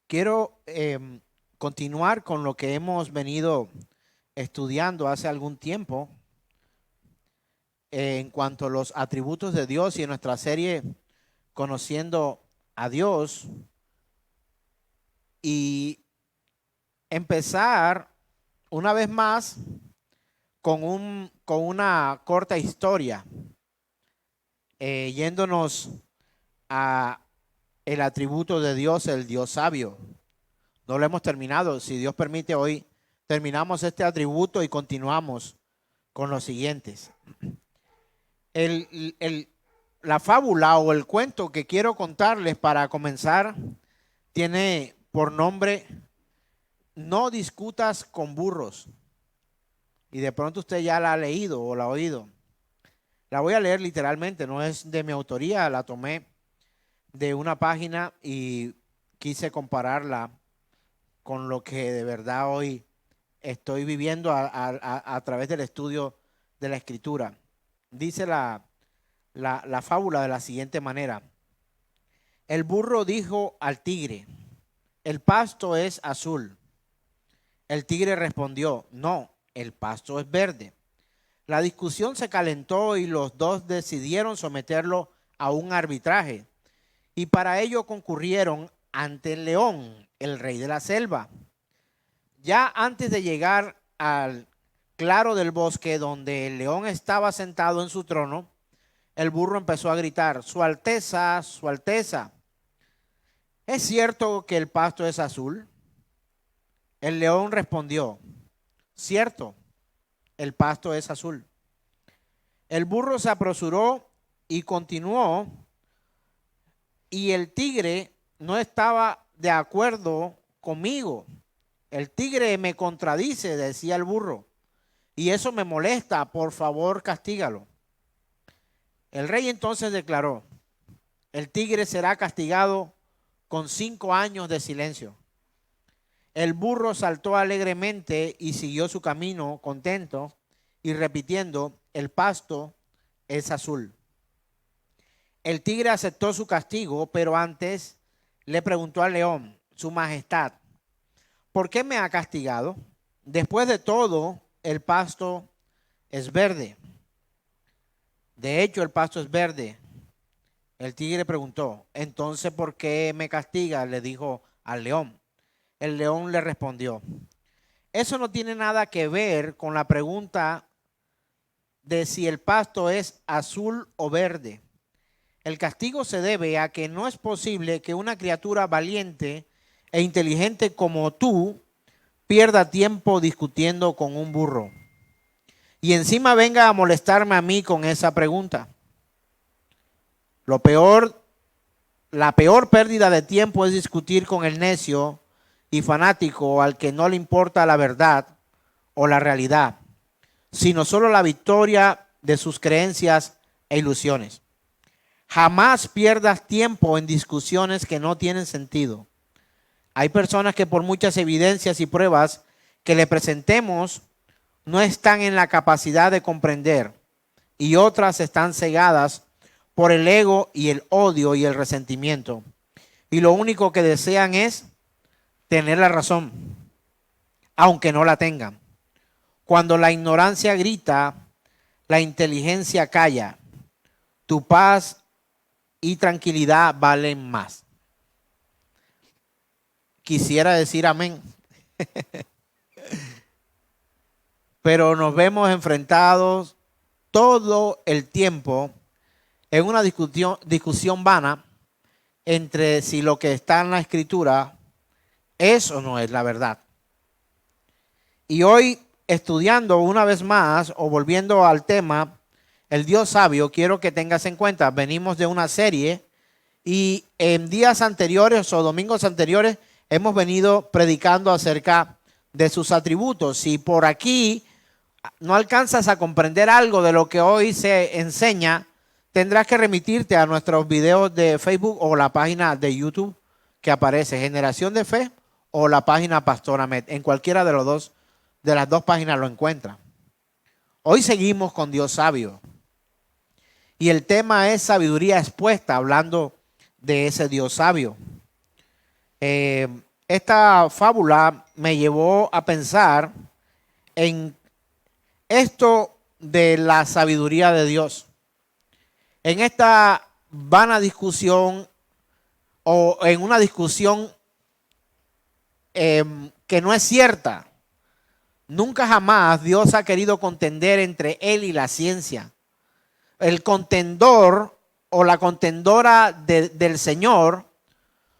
Quiero continuar con lo que hemos venido estudiando hace algún tiempo en cuanto a los atributos de Dios y en nuestra serie Conociendo a Dios y empezar una vez más con una corta historia, yéndonos a el atributo de Dios, el Dios sabio. No lo hemos terminado. Si Dios permite, hoy terminamos este atributo y continuamos con los siguientes. La fábula o el cuento que quiero contarles para comenzar tiene por nombre No discutas con burros. Y de pronto usted ya la ha leído o la ha oído. La voy a leer literalmente, no es de mi autoría, la tomé de una página y quise compararla con lo que de verdad hoy estoy viviendo a través del estudio de la Escritura. Dice la fábula de la siguiente manera. El burro dijo al tigre, el pasto es azul. El tigre respondió, no, el pasto es verde. La discusión se calentó y los dos decidieron someterlo a un arbitraje. Y para ello concurrieron ante el león, el rey de la selva. Ya antes de llegar al claro del bosque donde el león estaba sentado en su trono, el burro empezó a gritar, Su Alteza, Su Alteza, ¿es cierto que el pasto es azul? El león respondió, cierto, el pasto es azul. El burro se apresuró y continuó, y el tigre no estaba de acuerdo conmigo. El tigre me contradice, decía el burro, y eso me molesta, por favor, castígalo. El rey entonces declaró, el tigre será castigado con 5 años de silencio. El burro saltó alegremente y siguió su camino contento y repitiendo, el pasto es azul. El tigre aceptó su castigo, pero antes le preguntó al león, Su Majestad, ¿por qué me ha castigado? Después de todo, el pasto es verde. De hecho, el pasto es verde. El tigre preguntó, entonces, ¿por qué me castiga? Le dijo al león. El león le respondió, eso no tiene nada que ver con la pregunta de si el pasto es azul o verde. El castigo se debe a que no es posible que una criatura valiente e inteligente como tú pierda tiempo discutiendo con un burro. Y encima venga a molestarme a mí con esa pregunta. La peor pérdida de tiempo es discutir con el necio y fanático al que no le importa la verdad o la realidad, sino solo la victoria de sus creencias e ilusiones. Jamás pierdas tiempo en discusiones que no tienen sentido. Hay personas que por muchas evidencias y pruebas que le presentemos no están en la capacidad de comprender y otras están cegadas por el ego y el odio y el resentimiento. Y lo único que desean es tener la razón, aunque no la tengan. Cuando la ignorancia grita, la inteligencia calla. Tu paz y tranquilidad valen más. Quisiera decir amén. Pero nos vemos enfrentados todo el tiempo en una discusión vana entre si lo que está en la Escritura es o no es la verdad. Y hoy, estudiando una vez más o volviendo al tema, el Dios sabio, quiero que tengas en cuenta, venimos de una serie y en días anteriores o domingos anteriores hemos venido predicando acerca de sus atributos. Si por aquí no alcanzas a comprender algo de lo que hoy se enseña, tendrás que remitirte a nuestros videos de Facebook o la página de YouTube que aparece, Generación de Fe o la página Pastor Ahmed. En cualquiera de las dos páginas lo encuentras. Hoy seguimos con Dios sabio. Y el tema es sabiduría expuesta, hablando de ese Dios sabio. esta fábula me llevó a pensar en esto de la sabiduría de Dios. En esta vana discusión o en una discusión que no es cierta, nunca jamás Dios ha querido contender entre Él y la ciencia. El contendor o la contendora del Señor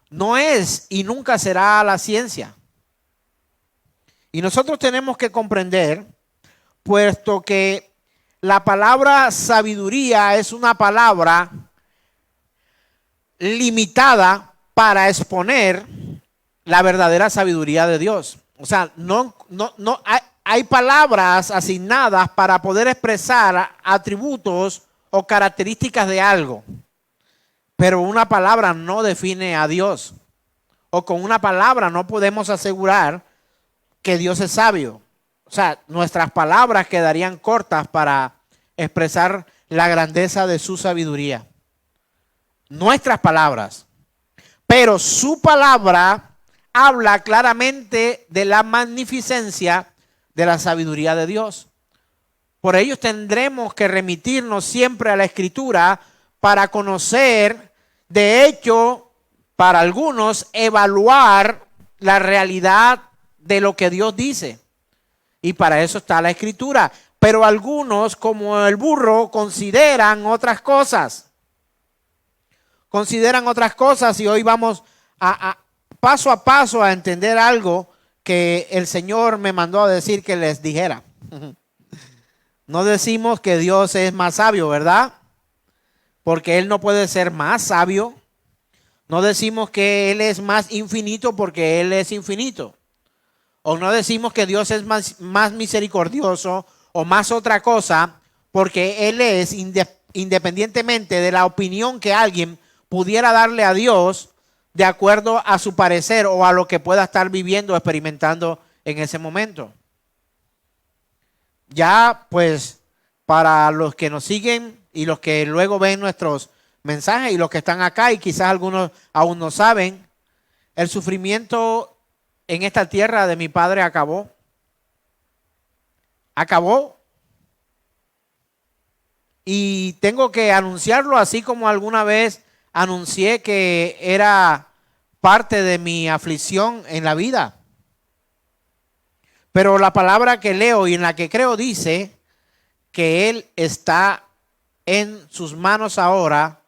no es y nunca será la ciencia. Y nosotros tenemos que comprender, puesto que la palabra sabiduría es una palabra limitada para exponer la verdadera sabiduría de Dios. O sea, no hay palabras asignadas para poder expresar atributos o características de algo. Pero una palabra no define a Dios. O con una palabra no podemos asegurar que Dios es sabio. O sea, nuestras palabras quedarían cortas para expresar la grandeza de su sabiduría. Nuestras palabras. Pero su palabra habla claramente de la magnificencia de la sabiduría de Dios. Por ello tendremos que remitirnos siempre a la Escritura para conocer, de hecho, para algunos, evaluar la realidad de lo que Dios dice. Y para eso está la Escritura. Pero algunos, como el burro, consideran otras cosas. Consideran otras cosas y hoy vamos paso a paso a entender algo que el Señor me mandó a decir que les dijera. No decimos que Dios es más sabio, ¿verdad? Porque Él no puede ser más sabio. No decimos que Él es más infinito porque Él es infinito. O no decimos que Dios es más misericordioso o más otra cosa porque Él es, independientemente de la opinión que alguien pudiera darle a Dios de acuerdo a su parecer o a lo que pueda estar viviendo o experimentando en ese momento. Ya pues para los que nos siguen y los que luego ven nuestros mensajes y los que están acá y quizás algunos aún no saben, el sufrimiento en esta tierra de mi padre acabó. Acabó. Y tengo que anunciarlo así como alguna vez anuncié que era parte de mi aflicción en la vida. Pero la palabra que leo y en la que creo dice que Él está en sus manos ahora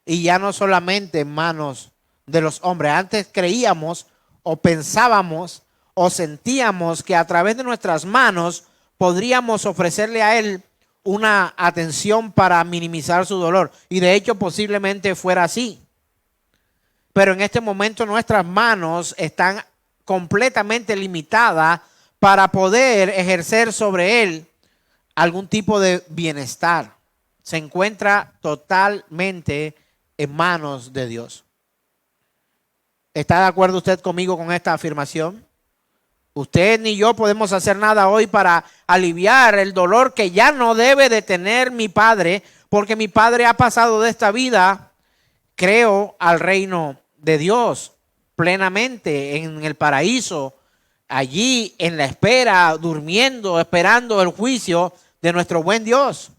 y ya no solamente en manos de los hombres. Antes creíamos o pensábamos o sentíamos que a través de nuestras manos podríamos ofrecerle a Él una atención para minimizar su dolor. Y de hecho posiblemente fuera así. Pero en este momento nuestras manos están completamente limitadas para poder ejercer sobre Él algún tipo de bienestar. Se encuentra totalmente en manos de Dios. ¿Está de acuerdo usted conmigo con esta afirmación? Usted ni yo podemos hacer nada hoy para aliviar el dolor que ya no debe de tener mi padre, porque mi padre ha pasado de esta vida, creo, al reino de Dios plenamente en el paraíso, allí en la espera, durmiendo, esperando el juicio de nuestro buen Dios.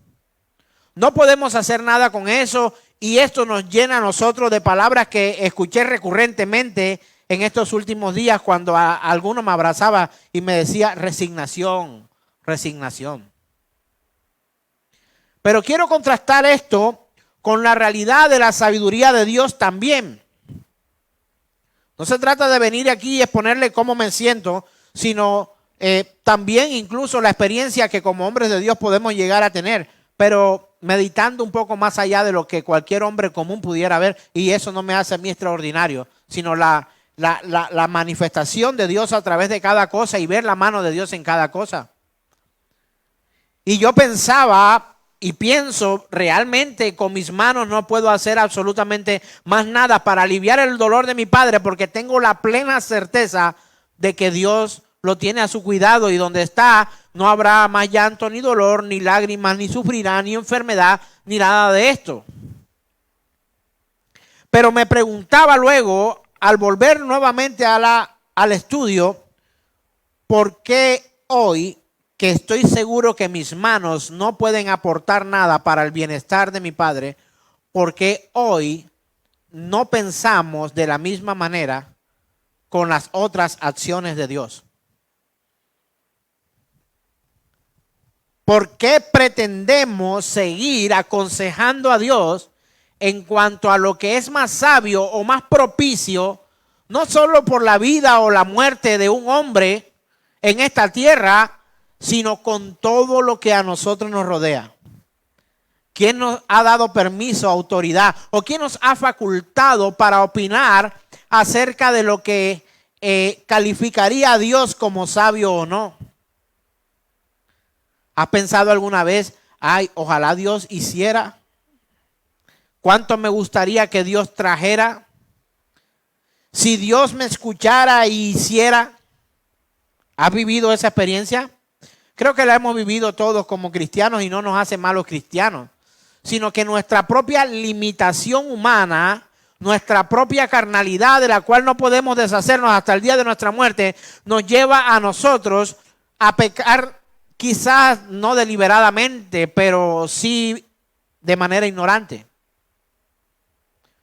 No podemos hacer nada con eso y esto nos llena a nosotros de palabras que escuché recurrentemente en estos últimos días cuando alguno me abrazaba y me decía resignación, resignación. Pero quiero contrastar esto con la realidad de la sabiduría de Dios también. No se trata de venir aquí y exponerle cómo me siento, sino también incluso la experiencia que como hombres de Dios podemos llegar a tener, pero meditando un poco más allá de lo que cualquier hombre común pudiera ver, y eso no me hace a mí extraordinario, sino la manifestación de Dios a través de cada cosa y ver la mano de Dios en cada cosa. Y yo pensaba y pienso, realmente con mis manos no puedo hacer absolutamente más nada para aliviar el dolor de mi padre, porque tengo la plena certeza de que Dios lo tiene a su cuidado y donde está no habrá más llanto, ni dolor, ni lágrimas, ni sufrirá, ni enfermedad, ni nada de esto. Pero me preguntaba luego, al volver nuevamente a la al estudio, ¿por qué hoy, que estoy seguro que mis manos no pueden aportar nada para el bienestar de mi padre, por qué hoy no pensamos de la misma manera con las otras acciones de Dios? ¿Por qué pretendemos seguir aconsejando a Dios en cuanto a lo que es más sabio o más propicio, no solo por la vida o la muerte de un hombre en esta tierra, sino con todo lo que a nosotros nos rodea? ¿Quién nos ha dado permiso, autoridad, o quién nos ha facultado para opinar acerca de lo que calificaría a Dios como sabio o no? ¿Has pensado alguna vez, ay, ojalá Dios hiciera? ¿Cuánto me gustaría que Dios trajera? Si Dios me escuchara y hiciera. ¿Has vivido esa experiencia? Creo que la hemos vivido todos como cristianos y no nos hace malos cristianos, sino que nuestra propia limitación humana, nuestra propia carnalidad de la cual no podemos deshacernos hasta el día de nuestra muerte, nos lleva a nosotros a pecar, quizás no deliberadamente, pero sí de manera ignorante.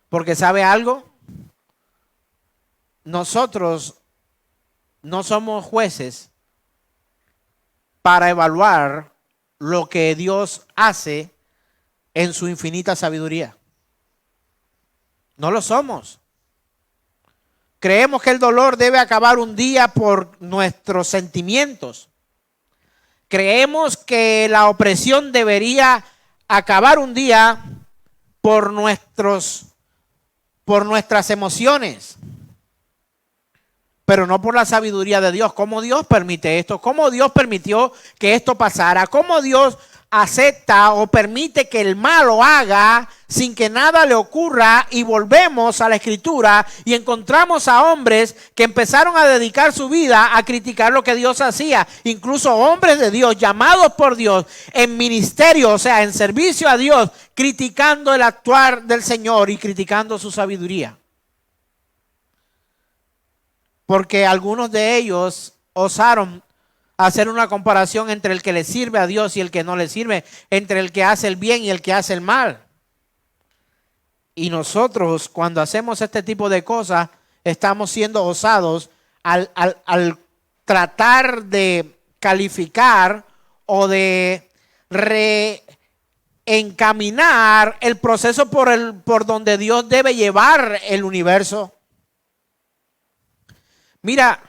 Porque ¿sabe algo? Nosotros no somos jueces para evaluar lo que Dios hace en su infinita sabiduría. No lo somos. Creemos que el dolor debe acabar un día por nuestros sentimientos. Creemos que la opresión debería acabar un día por nuestras emociones, pero no por la sabiduría de Dios. ¿Cómo Dios permite esto? ¿Cómo Dios permitió que esto pasara? ¿Cómo Dios acepta o permite que el mal lo haga sin que nada le ocurra? Y volvemos a la Escritura y encontramos a hombres que empezaron a dedicar su vida a criticar lo que Dios hacía. Incluso hombres de Dios, llamados por Dios en ministerio, o sea, en servicio a Dios, criticando el actuar del Señor y criticando su sabiduría. Porque algunos de ellos osaron hacer una comparación entre el que le sirve a Dios y el que no le sirve, entre el que hace el bien y el que hace el mal. Y nosotros, cuando hacemos este tipo de cosas, estamos siendo osados al tratar de calificar o de reencaminar el proceso por donde Dios debe llevar el universo. Mira,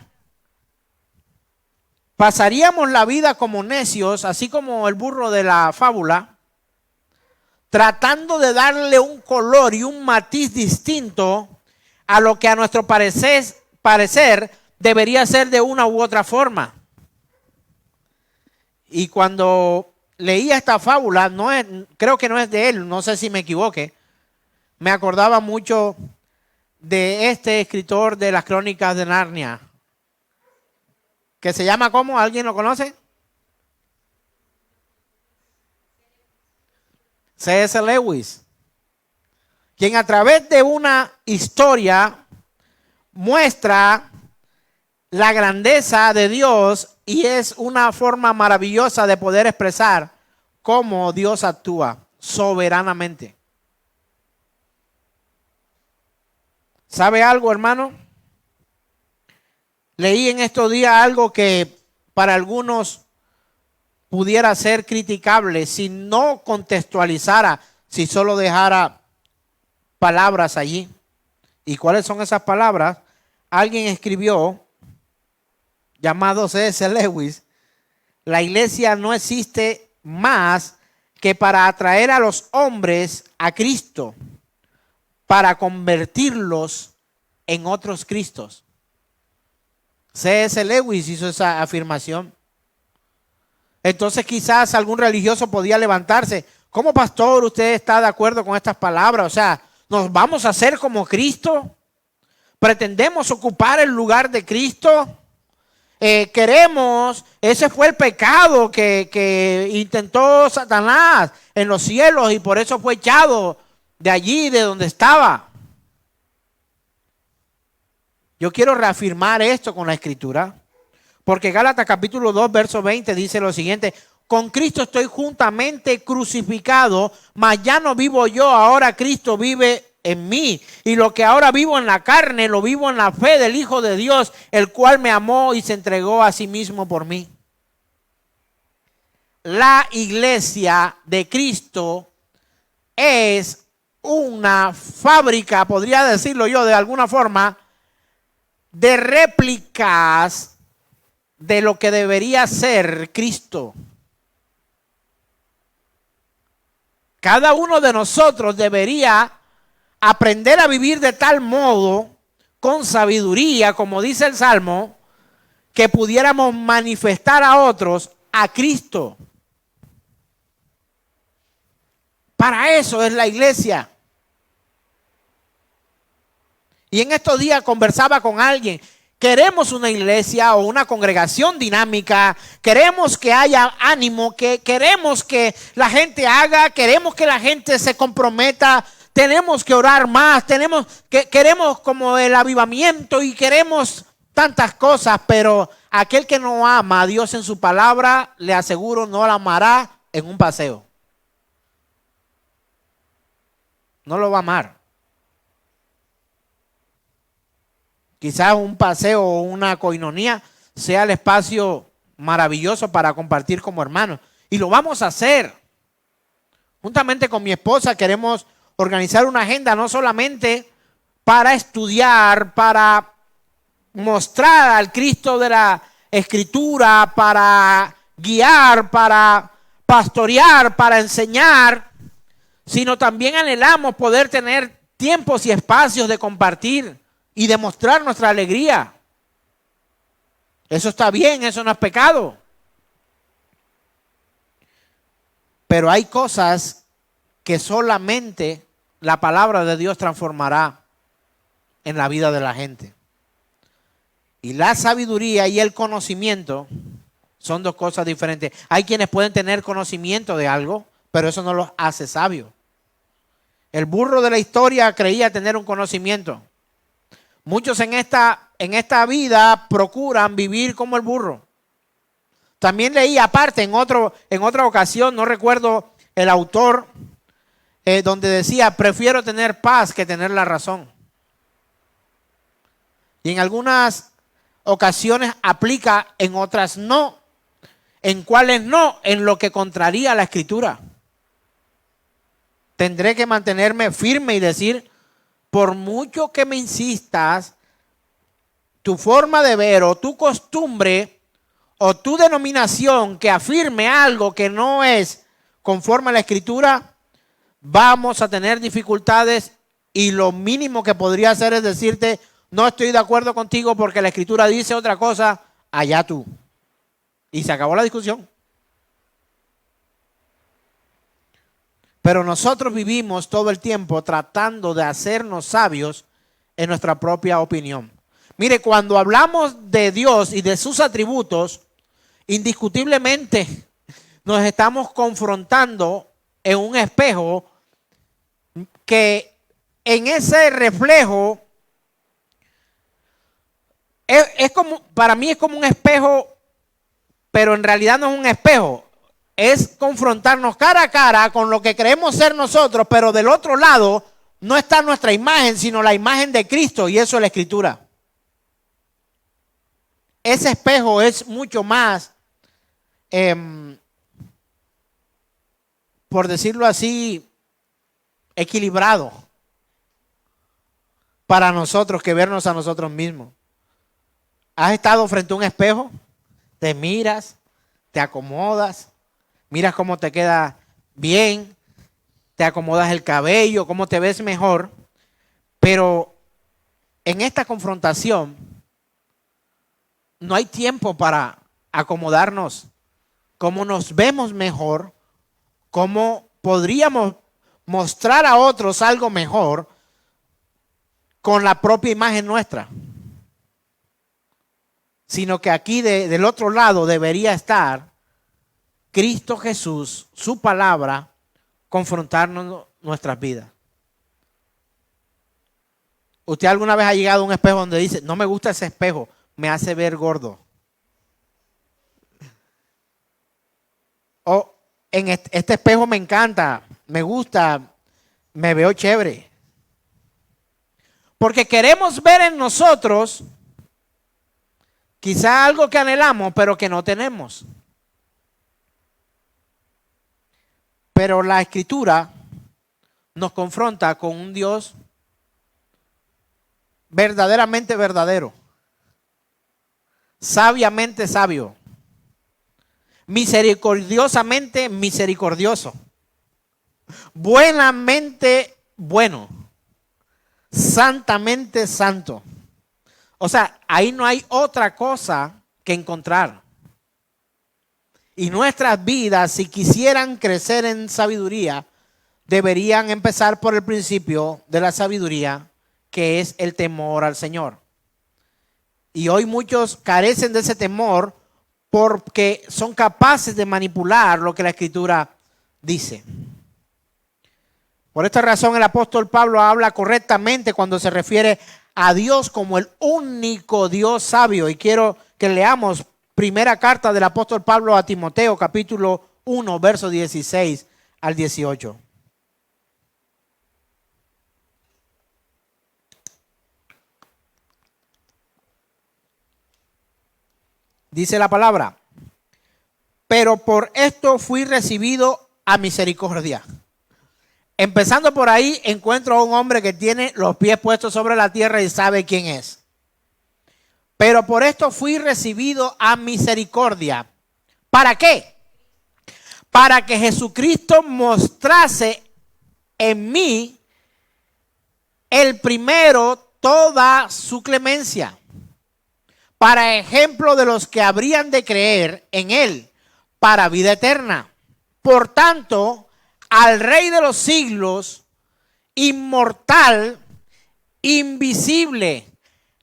pasaríamos la vida como necios, así como el burro de la fábula, tratando de darle un color y un matiz distinto a lo que a nuestro parecer debería ser de una u otra forma. Y cuando leía esta fábula, creo que no es de él, no sé si me equivoqué, me acordaba mucho de este escritor de las Crónicas de Narnia, que se llama ¿cómo? ¿Alguien lo conoce? C.S. Lewis, quien a través de una historia muestra la grandeza de Dios y es una forma maravillosa de poder expresar cómo Dios actúa soberanamente. ¿Sabe algo, hermano? Leí en estos días algo que para algunos pudiera ser criticable si no contextualizara, si solo dejara palabras allí. ¿Y cuáles son esas palabras? Alguien escribió, llamado C.S. Lewis, la iglesia no existe más que para atraer a los hombres a Cristo, para convertirlos en otros Cristos. C.S. Lewis hizo esa afirmación. Entonces quizás algún religioso podía levantarse. ¿Cómo, pastor, usted está de acuerdo con estas palabras? O sea, ¿nos vamos a hacer como Cristo? ¿Pretendemos ocupar el lugar de Cristo? Ese fue el pecado que intentó Satanás en los cielos y por eso fue echado de allí, de donde estaba. Yo quiero reafirmar esto con la Escritura, porque Gálatas capítulo 2, verso 20 dice lo siguiente: con Cristo estoy juntamente crucificado, mas ya no vivo yo, ahora Cristo vive en mí. Y lo que ahora vivo en la carne, lo vivo en la fe del Hijo de Dios, el cual me amó y se entregó a sí mismo por mí. La iglesia de Cristo es una fábrica, podría decirlo yo de alguna forma, de réplicas de lo que debería ser Cristo. Cada uno de nosotros debería aprender a vivir de tal modo, con sabiduría, como dice el Salmo, que pudiéramos manifestar a otros a Cristo. Para eso es la iglesia. Y en estos días conversaba con alguien. Queremos una iglesia o una congregación dinámica. Queremos que haya ánimo, queremos que la gente haga, queremos que la gente se comprometa. Tenemos que orar más, queremos como el avivamiento y queremos tantas cosas, pero aquel que no ama a Dios en su palabra, le aseguro, no la amará en un paseo. No lo va a amar. Quizás un paseo o una coinonía sea el espacio maravilloso para compartir como hermanos. Y lo vamos a hacer. Juntamente con mi esposa queremos organizar una agenda no solamente para estudiar, para mostrar al Cristo de la Escritura, para guiar, para pastorear, para enseñar, sino también anhelamos poder tener tiempos y espacios de compartir y demostrar nuestra alegría. Eso está bien, eso no es pecado. Pero hay cosas que solamente la palabra de Dios transformará en la vida de la gente. Y la sabiduría y el conocimiento son dos cosas diferentes. Hay quienes pueden tener conocimiento de algo, pero eso no los hace sabios. El burro de la historia creía tener un conocimiento. Muchos en esta vida procuran vivir como el burro. También leí aparte en otra ocasión, no recuerdo el autor, donde decía: prefiero tener paz que tener la razón. Y en algunas ocasiones aplica, en otras no. ¿En cuáles no? En lo que contraría a la Escritura. Tendré que mantenerme firme y decir: por mucho que me insistas, tu forma de ver o tu costumbre o tu denominación que afirme algo que no es conforme a la Escritura, vamos a tener dificultades, y lo mínimo que podría hacer es decirte: no estoy de acuerdo contigo porque la Escritura dice otra cosa, allá tú. Y se acabó la discusión. Pero nosotros vivimos todo el tiempo tratando de hacernos sabios en nuestra propia opinión. Mire, cuando hablamos de Dios y de sus atributos, indiscutiblemente nos estamos confrontando en un espejo que en ese reflejo es como, para mí es como un espejo, pero en realidad no es un espejo. Es confrontarnos cara a cara con lo que creemos ser nosotros, pero del otro lado no está nuestra imagen, sino la imagen de Cristo, y eso es la Escritura. Ese espejo es mucho más, por decirlo así, equilibrado para nosotros que vernos a nosotros mismos. ¿Has estado frente a un espejo? Te miras, te acomodas, miras cómo te queda bien, te acomodas el cabello, cómo te ves mejor. Pero en esta confrontación no hay tiempo para acomodarnos, cómo nos vemos mejor, cómo podríamos mostrar a otros algo mejor con la propia imagen nuestra. Sino que aquí del otro lado debería estar Cristo Jesús, su palabra, confrontarnos nuestras vidas. ¿Usted alguna vez ha llegado a un espejo donde dice, no me gusta ese espejo, me hace ver gordo? O en este espejo me encanta, me gusta, me veo chévere. Porque queremos ver en nosotros quizá algo que anhelamos, pero que no tenemos. Pero la Escritura nos confronta con un Dios verdaderamente verdadero, sabiamente sabio, misericordiosamente misericordioso, buenamente bueno, santamente santo. O sea, ahí no hay otra cosa que encontrar. Y nuestras vidas, si quisieran crecer en sabiduría, deberían empezar por el principio de la sabiduría, que es el temor al Señor. Y hoy muchos carecen de ese temor porque son capaces de manipular lo que la Escritura dice. Por esta razón el apóstol Pablo habla correctamente cuando se refiere a Dios como el único Dios sabio. Y quiero que leamos primera carta del apóstol Pablo a Timoteo, capítulo 1, versos 16 al 18. Dice la palabra: pero por esto fui recibido a misericordia. Empezando por ahí, encuentro a un hombre que tiene los pies puestos sobre la tierra y sabe quién es. Pero por esto fui recibido a misericordia. ¿Para qué? Para que Jesucristo mostrase en mí el primero toda su clemencia, para ejemplo de los que habrían de creer en él para vida eterna. Por tanto, al Rey de los siglos, inmortal, invisible,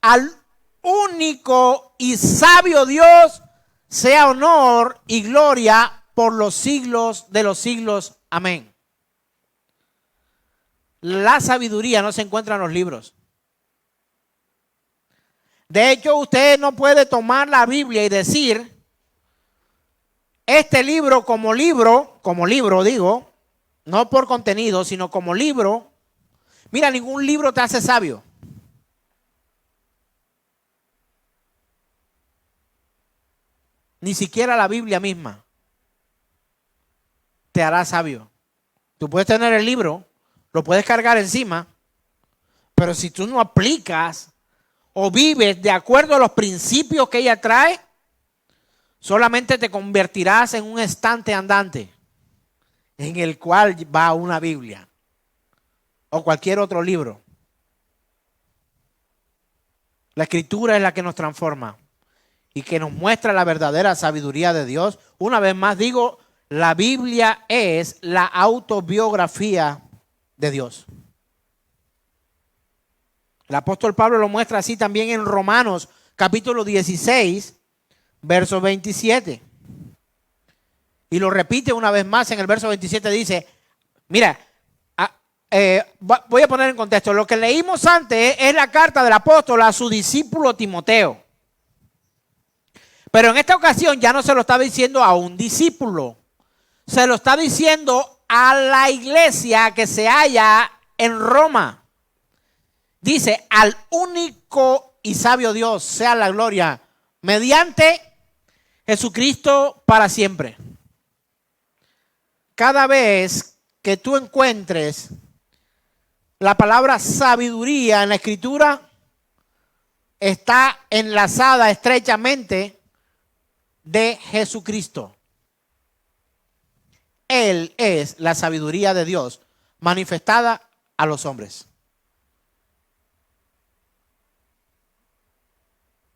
al único y sabio Dios, sea honor y gloria por los siglos de los siglos. Amén. La sabiduría no se encuentra en los libros. De hecho, usted no puede tomar la Biblia y decir, este libro como libro digo, no por contenido, sino como libro. Mira, ningún libro te hace sabio. Ni siquiera la Biblia misma te hará sabio. Tú puedes tener el libro, lo puedes cargar encima, pero si tú no aplicas o vives de acuerdo a los principios que ella trae, solamente te convertirás en un estante andante en el cual va una Biblia o cualquier otro libro. La Escritura es la que nos transforma y que nos muestra la verdadera sabiduría de Dios. Una vez más digo, la Biblia es la autobiografía de Dios. El apóstol Pablo lo muestra así también en Romanos capítulo 16, verso 27. Y lo repite una vez más en el verso 27, dice, mira, voy a poner en contexto, lo que leímos antes es la carta del apóstol a su discípulo Timoteo. Pero en esta ocasión ya no se lo está diciendo a un discípulo, se lo está diciendo a la iglesia que se halla en Roma. Dice, al único y sabio Dios sea la gloria mediante Jesucristo para siempre. Cada vez que tú encuentres la palabra sabiduría en la Escritura, está enlazada estrechamente de Jesucristo. Él es la sabiduría de Dios manifestada a los hombres.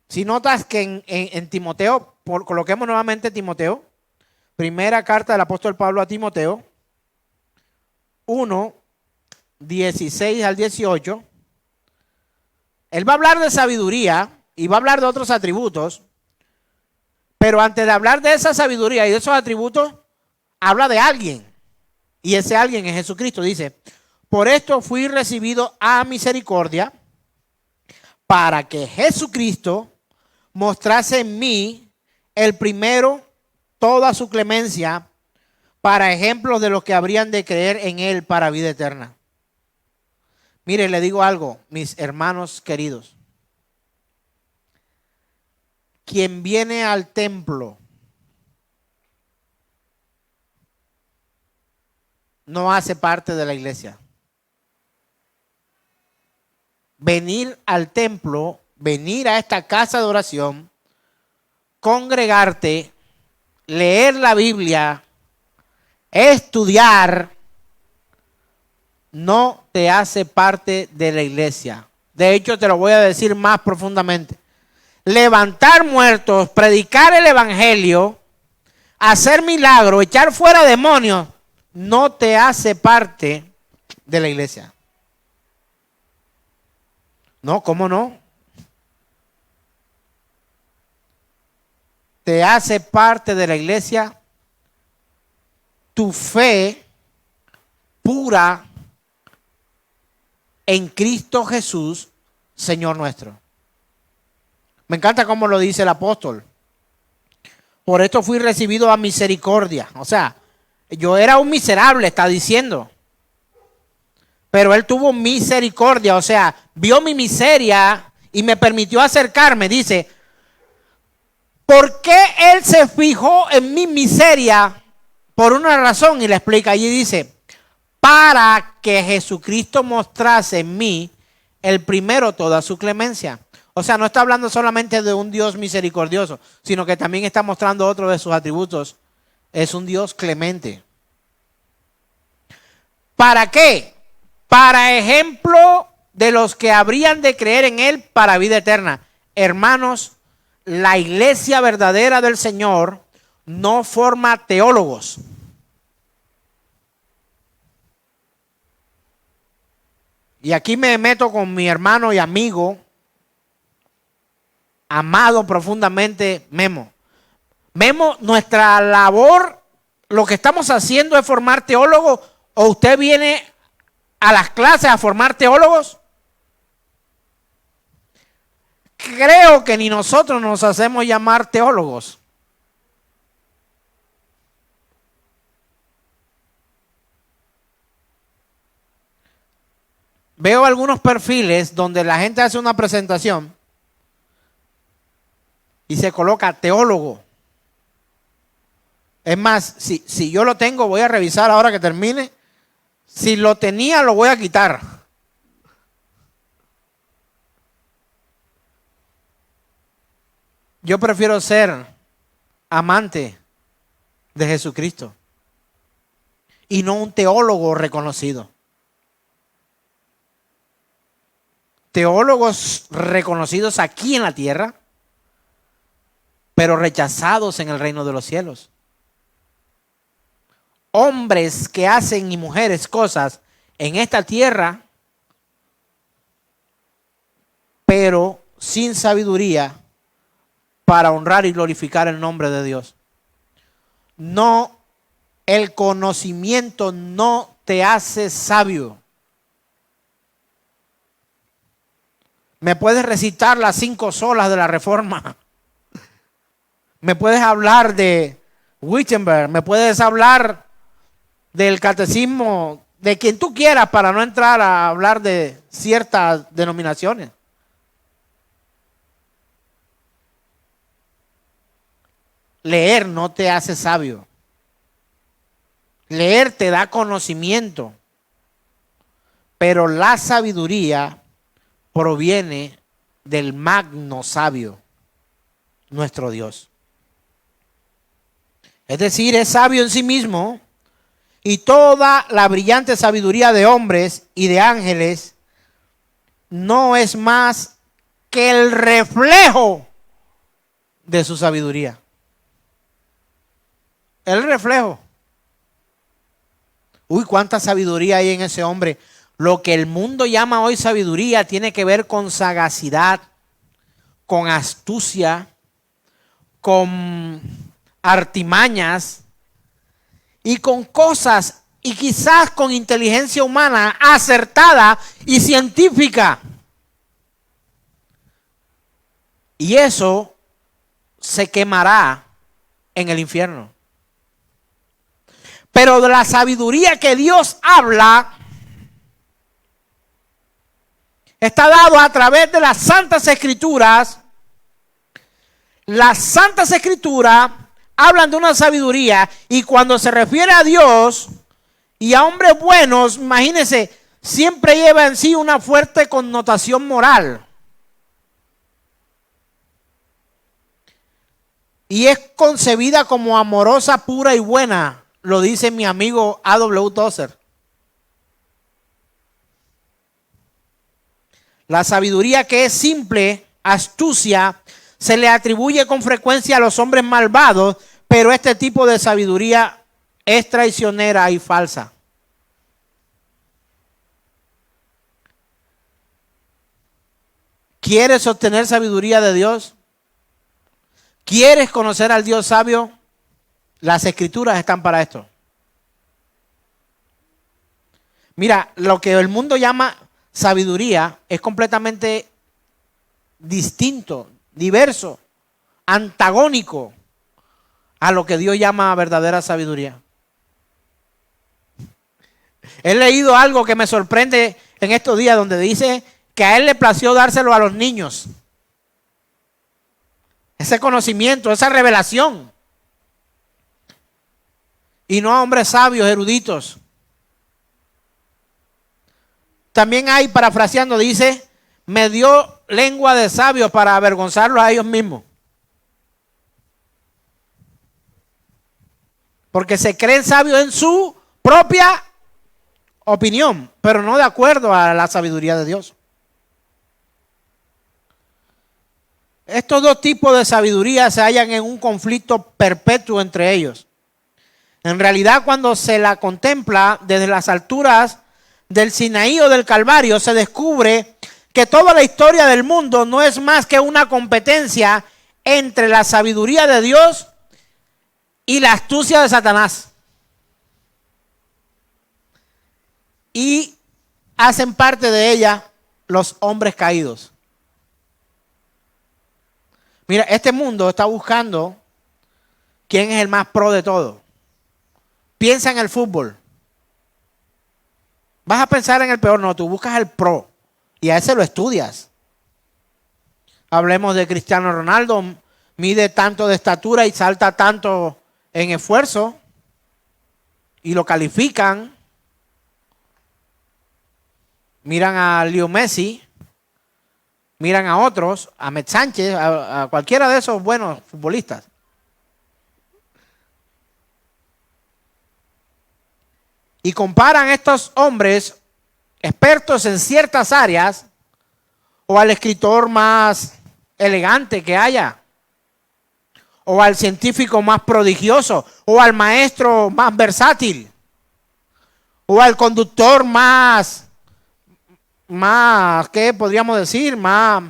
Si notas que en Timoteo, coloquemos nuevamente Timoteo, primera carta del apóstol Pablo a Timoteo, 1, 16 al 18, él va a hablar de sabiduría y va a hablar de otros atributos, pero antes de hablar de esa sabiduría y de esos atributos, habla de alguien, y ese alguien es Jesucristo. Dice, por esto fui recibido a misericordia, para que Jesucristo mostrase en mí el primero toda su clemencia, para ejemplos de los que habrían de creer en él para vida eterna. Mire, le digo algo, mis hermanos queridos. Quien viene al templo no hace parte de la iglesia. Venir al templo, venir a esta casa de oración, congregarte, leer la Biblia, estudiar, no te hace parte de la iglesia. De hecho, te lo voy a decir más profundamente. Levantar muertos, predicar el evangelio, hacer milagros, echar fuera demonios, no te hace parte de la iglesia. No, ¿cómo no? Te hace parte de la iglesia tu fe pura en Cristo Jesús, Señor nuestro. Me encanta cómo lo dice el apóstol. Por esto fui recibido a misericordia. O sea, yo era un miserable, está diciendo. Pero él tuvo misericordia, o sea, vio mi miseria y me permitió acercarme. Dice, ¿por qué él se fijó en mi miseria? Por una razón, y le explica allí, dice, para que Jesucristo mostrase en mí el primero toda su clemencia. O sea, no está hablando solamente de un Dios misericordioso, sino que también está mostrando otro de sus atributos. Es un Dios clemente. ¿Para qué? Para ejemplo de los que habrían de creer en él para vida eterna. Hermanos, la iglesia verdadera del Señor no forma teólogos. Y aquí me meto con mi hermano y amigo, amado profundamente, Memo. Memo, nuestra labor, lo que estamos haciendo es formar teólogos, o usted viene a las clases a formar teólogos. Creo que ni nosotros nos hacemos llamar teólogos. Veo algunos perfiles donde la gente hace una presentación y se coloca teólogo. Es más, si yo lo tengo, voy a revisar ahora que termine. Si lo tenía, lo voy a quitar. Yo prefiero ser amante de Jesucristo y no un teólogo reconocido. Teólogos reconocidos aquí en la tierra, pero rechazados en el reino de los cielos. Hombres que hacen y mujeres cosas en esta tierra, pero sin sabiduría para honrar y glorificar el nombre de Dios. No, el conocimiento no te hace sabio. Me puedes recitar las 5 solas de la Reforma. Me puedes hablar de Wittenberg. Me puedes hablar del catecismo, de quien tú quieras, para no entrar a hablar de ciertas denominaciones. Leer no te hace sabio. Leer te da conocimiento. Pero la sabiduría proviene del magno sabio, nuestro Dios. Es decir, es sabio en sí mismo, y toda la brillante sabiduría de hombres y de ángeles no es más que el reflejo de su sabiduría. El reflejo. Uy, cuánta sabiduría hay en ese hombre. Lo que el mundo llama hoy sabiduría tiene que ver con sagacidad, con astucia, con artimañas y con cosas, y quizás con inteligencia humana acertada y científica. Y eso se quemará en el infierno. Pero de la sabiduría que Dios habla está dado a través de las Santas Escrituras. Las Santas Escrituras hablan de una sabiduría, y cuando se refiere a Dios y a hombres buenos, imagínense, siempre lleva en sí una fuerte connotación moral. Y es concebida como amorosa, pura y buena, lo dice mi amigo A.W. Tozer. La sabiduría que es simple, astucia, se le atribuye con frecuencia a los hombres malvados, pero este tipo de sabiduría es traicionera y falsa. ¿Quieres obtener sabiduría de Dios? ¿Quieres conocer al Dios sabio? Las Escrituras están para esto. Mira, lo que el mundo llama sabiduría es completamente distinto, diverso, antagónico a lo que Dios llama verdadera sabiduría. He leído algo que me sorprende en estos días, donde dice que a Él le plació dárselo a los niños. Ese conocimiento, esa revelación. Y no a hombres sabios, eruditos. También hay, parafraseando, dice, me dio lengua de sabios para avergonzarlos a ellos mismos. Porque se creen sabios en su propia opinión, pero no de acuerdo a la sabiduría de Dios. Estos dos tipos de sabiduría se hallan en un conflicto perpetuo entre ellos. En realidad, cuando se la contempla desde las alturas del Sinaí o del Calvario, se descubre que toda la historia del mundo no es más que una competencia entre la sabiduría de Dios y la astucia de Satanás. Y hacen parte de ella los hombres caídos. Mira, este mundo está buscando quién es el más pro de todo. Piensa en el fútbol. Vas a pensar en el peor, no, tú buscas el pro y a ese lo estudias. Hablemos de Cristiano Ronaldo, mide tanto de estatura y salta tanto en esfuerzo y lo califican. Miran a Leo Messi, miran a otros, a Met Sánchez, a cualquiera de esos buenos futbolistas. Y comparan a estos hombres expertos en ciertas áreas o al escritor más elegante que haya, o al científico más prodigioso, o al maestro más versátil, o al conductor más, ¿qué podríamos decir? Más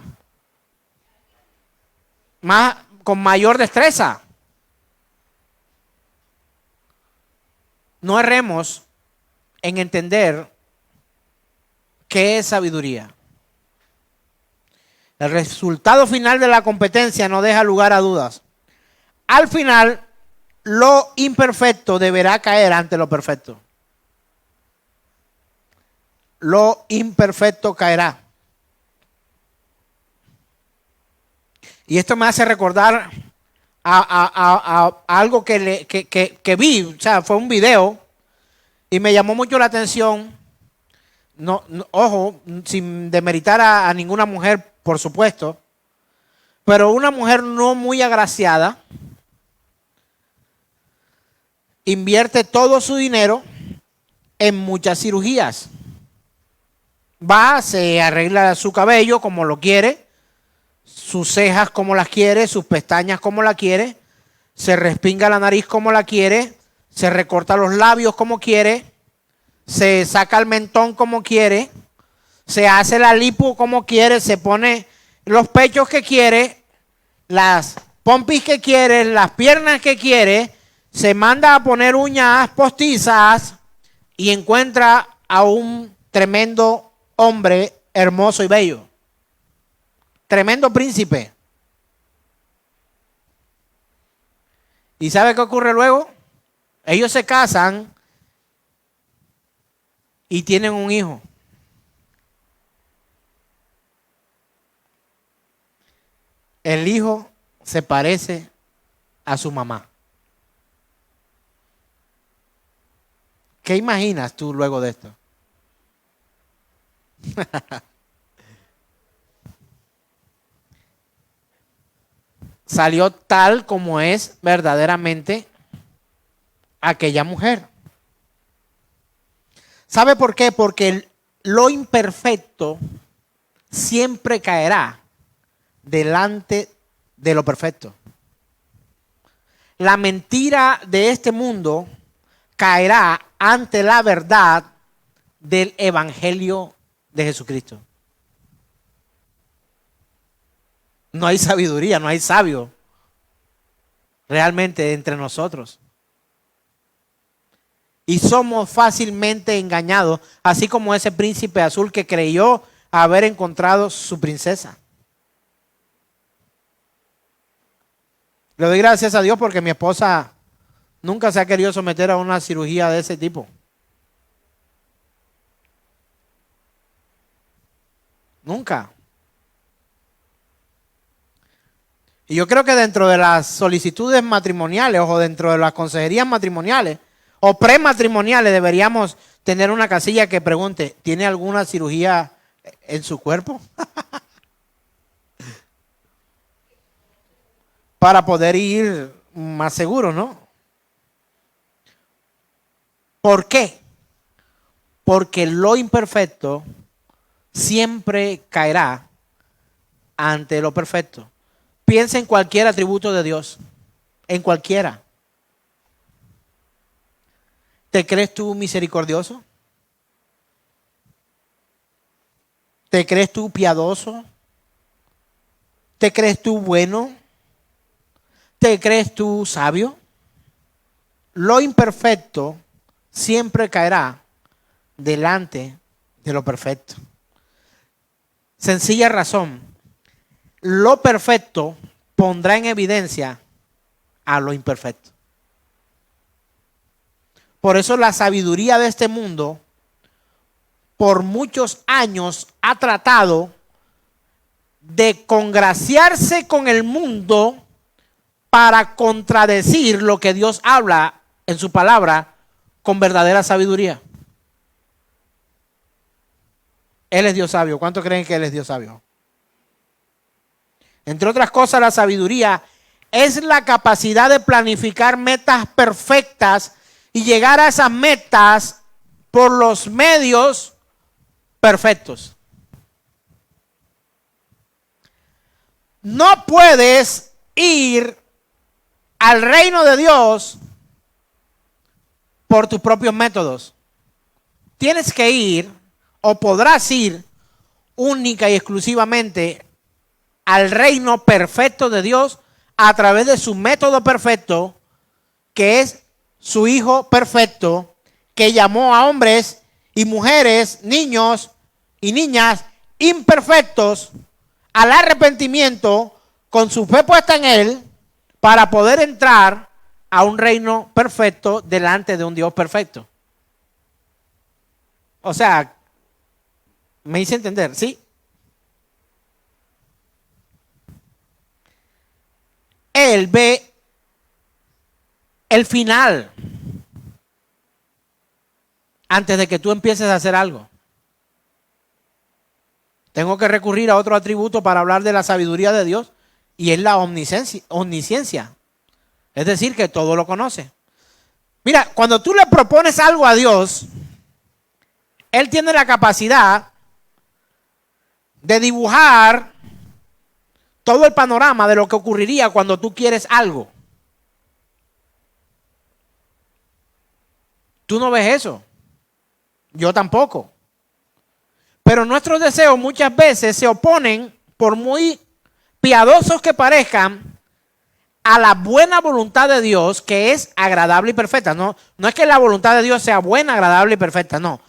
con mayor destreza. No erremos en entender qué es sabiduría. El resultado final de la competencia no deja lugar a dudas. Al final, lo imperfecto deberá caer ante lo perfecto. Lo imperfecto caerá. Y esto me hace recordar a algo que vi, o sea, fue un video y me llamó mucho la atención. No, ojo, sin demeritar a ninguna mujer, por supuesto, pero una mujer no muy agraciada invierte todo su dinero en muchas cirugías. Va, se arregla su cabello como lo quiere, sus cejas como las quiere, sus pestañas como la quiere, se respinga la nariz como la quiere, se recorta los labios como quiere, se saca el mentón como quiere, se hace la lipo como quiere, se pone los pechos que quiere, las pompis que quiere, las piernas que quiere, se manda a poner uñas postizas y encuentra a un tremendo hombre hermoso y bello. Tremendo príncipe. ¿Y sabe qué ocurre luego? Ellos se casan y tienen un hijo. El hijo se parece a su mamá. ¿Qué imaginas tú luego de esto? Salió tal como es verdaderamente aquella mujer. ¿Sabe por qué? Porque lo imperfecto siempre caerá delante de lo perfecto. La mentira de este mundo caerá ante la verdad del evangelio de Jesucristo. No hay sabiduría, no hay sabio realmente entre nosotros. Y somos fácilmente engañados, así como ese príncipe azul que creyó haber encontrado su princesa. Le doy gracias a Dios porque mi esposa nunca se ha querido someter a una cirugía de ese tipo. Nunca. Y yo creo que dentro de las solicitudes matrimoniales o dentro de las consejerías matrimoniales o prematrimoniales deberíamos tener una casilla que pregunte, ¿tiene alguna cirugía en su cuerpo? Para poder ir más seguro, ¿no? ¿Por qué? Porque lo imperfecto siempre caerá ante lo perfecto. Piensa en cualquier atributo de Dios, en cualquiera. ¿Te crees tú misericordioso? ¿Te crees tú piadoso? ¿Te crees tú bueno? ¿Te crees tú sabio? Lo imperfecto siempre caerá delante de lo perfecto. Sencilla razón. Lo perfecto pondrá en evidencia a lo imperfecto. Por eso la sabiduría de este mundo por muchos años ha tratado de congraciarse con el mundo para contradecir lo que Dios habla en su palabra con verdadera sabiduría. Él es Dios sabio. ¿Cuántos creen que Él es Dios sabio? Entre otras cosas, la sabiduría es la capacidad de planificar metas perfectas y llegar a esas metas por los medios perfectos. No puedes ir al reino de Dios por tus propios métodos. Tienes que ir o podrás ir única y exclusivamente al reino perfecto de Dios a través de su método perfecto, que es su Hijo perfecto, que llamó a hombres y mujeres, niños y niñas imperfectos al arrepentimiento con su fe puesta en Él para poder entrar a un reino perfecto delante de un Dios perfecto. O sea, ¿me hice entender? ¿Sí? Él ve el final antes de que tú empieces a hacer algo. Tengo que recurrir a otro atributo para hablar de la sabiduría de Dios y es la omnisciencia. Es decir, que todo lo conoce. Mira, cuando tú le propones algo a Dios, Él tiene la capacidad de dibujar todo el panorama de lo que ocurriría cuando tú quieres algo. Tú no ves eso. Yo tampoco. Pero nuestros deseos muchas veces se oponen, por muy piadosos que parezcan, a la buena voluntad de Dios, que es agradable y perfecta. No es que la voluntad de Dios sea buena, agradable y perfecta. No.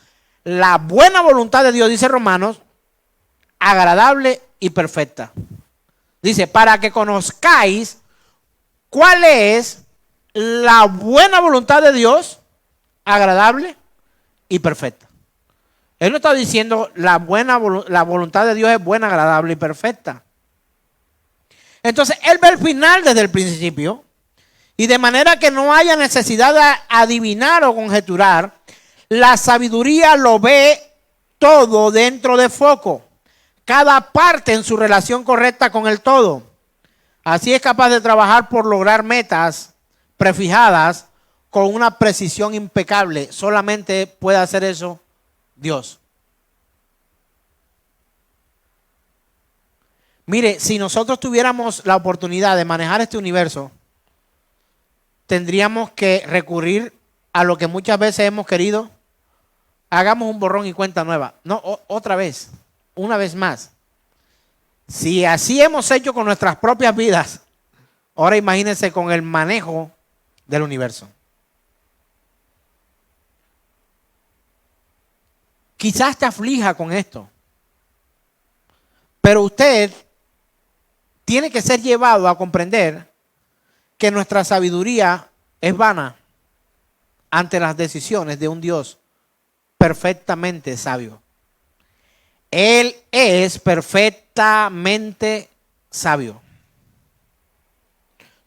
La buena voluntad de Dios, dice Romanos, agradable y perfecta. Dice, para que conozcáis cuál es la buena voluntad de Dios, agradable y perfecta. Él no está diciendo la voluntad de Dios es buena, agradable y perfecta. Entonces, él ve el final desde el principio y de manera que no haya necesidad de adivinar o conjeturar, la sabiduría lo ve todo dentro de foco, cada parte en su relación correcta con el todo. Así es capaz de trabajar por lograr metas prefijadas con una precisión impecable. Solamente puede hacer eso Dios. Mire, si nosotros tuviéramos la oportunidad de manejar este universo, tendríamos que recurrir a lo que muchas veces hemos querido. Hagamos un borrón y cuenta nueva. No, otra vez, una vez más. Si así hemos hecho con nuestras propias vidas, ahora imagínense con el manejo del universo. Quizás te aflija con esto, pero usted tiene que ser llevado a comprender que nuestra sabiduría es vana ante las decisiones de un Dios perfectamente sabio. Él es perfectamente sabio.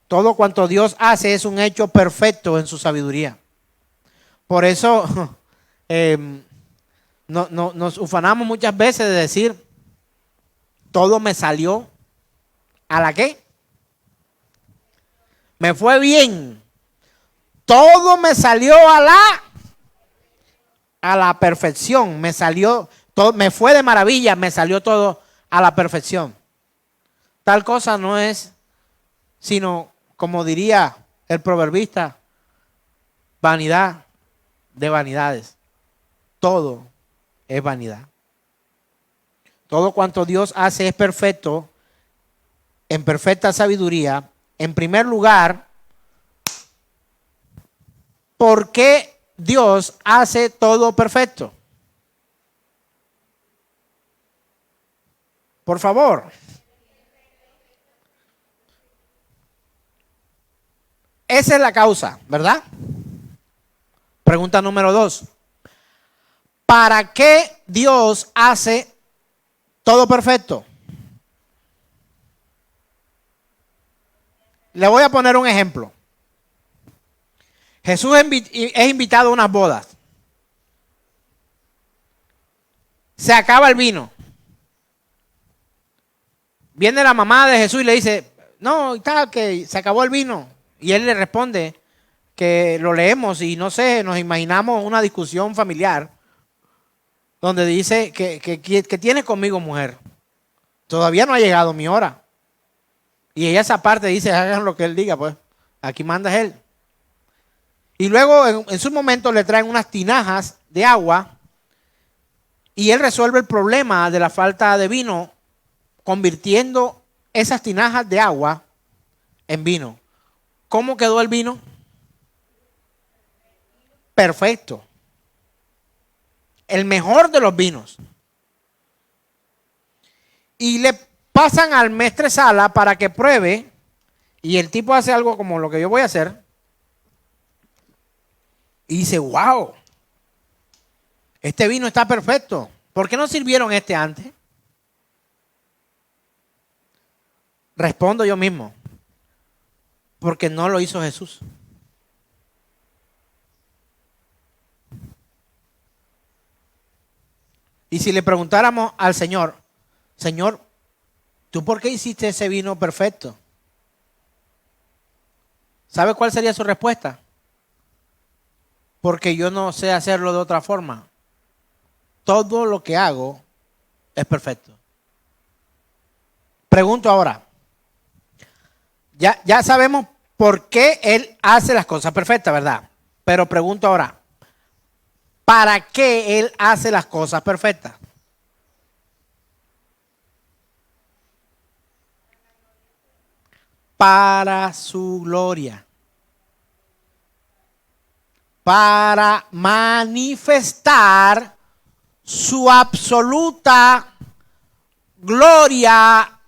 Todo cuanto Dios hace es un hecho perfecto en su sabiduría. Por eso nos ufanamos muchas veces de decir, todo me salió ¿a la qué? Me fue bien. Todo me salió a la perfección. Me salió, todo, me fue de maravilla, me salió todo a la perfección. Tal cosa no es, sino, como diría el proverbista, vanidad de vanidades. Todo es vanidad. Todo cuanto Dios hace es perfecto, en perfecta sabiduría. En primer lugar, ¿por qué Dios hace todo perfecto? Por favor. Esa es la causa, ¿verdad? Pregunta número 2. ¿Para qué Dios hace todo perfecto? Le voy a poner un ejemplo. Jesús es invitado a unas bodas. Se acaba el vino. Viene la mamá de Jesús y le dice, no, está que se acabó el vino. Y él le responde que lo leemos y no sé, nos imaginamos una discusión familiar donde dice que tienes conmigo, mujer. Todavía no ha llegado mi hora. Y ella esa parte dice, hagan lo que él diga, pues aquí manda él. Y luego en su momento le traen unas tinajas de agua y él resuelve el problema de la falta de vino convirtiendo esas tinajas de agua en vino. ¿Cómo quedó el vino? Perfecto. El mejor de los vinos. Y le pasan al maestresala para que pruebe y el tipo hace algo como lo que yo voy a hacer y dice, wow, este vino está perfecto. ¿Por qué no sirvieron este antes? Respondo yo mismo, porque no lo hizo Jesús. Y si le preguntáramos al Señor, Señor, ¿tú por qué hiciste ese vino perfecto? ¿Sabe cuál sería su respuesta? Porque yo no sé hacerlo de otra forma. Todo lo que hago es perfecto. Pregunto ahora. Ya sabemos por qué Él hace las cosas perfectas, ¿verdad? Pero pregunto ahora. ¿Para qué Él hace las cosas perfectas? Para su gloria. Para manifestar su absoluta gloria,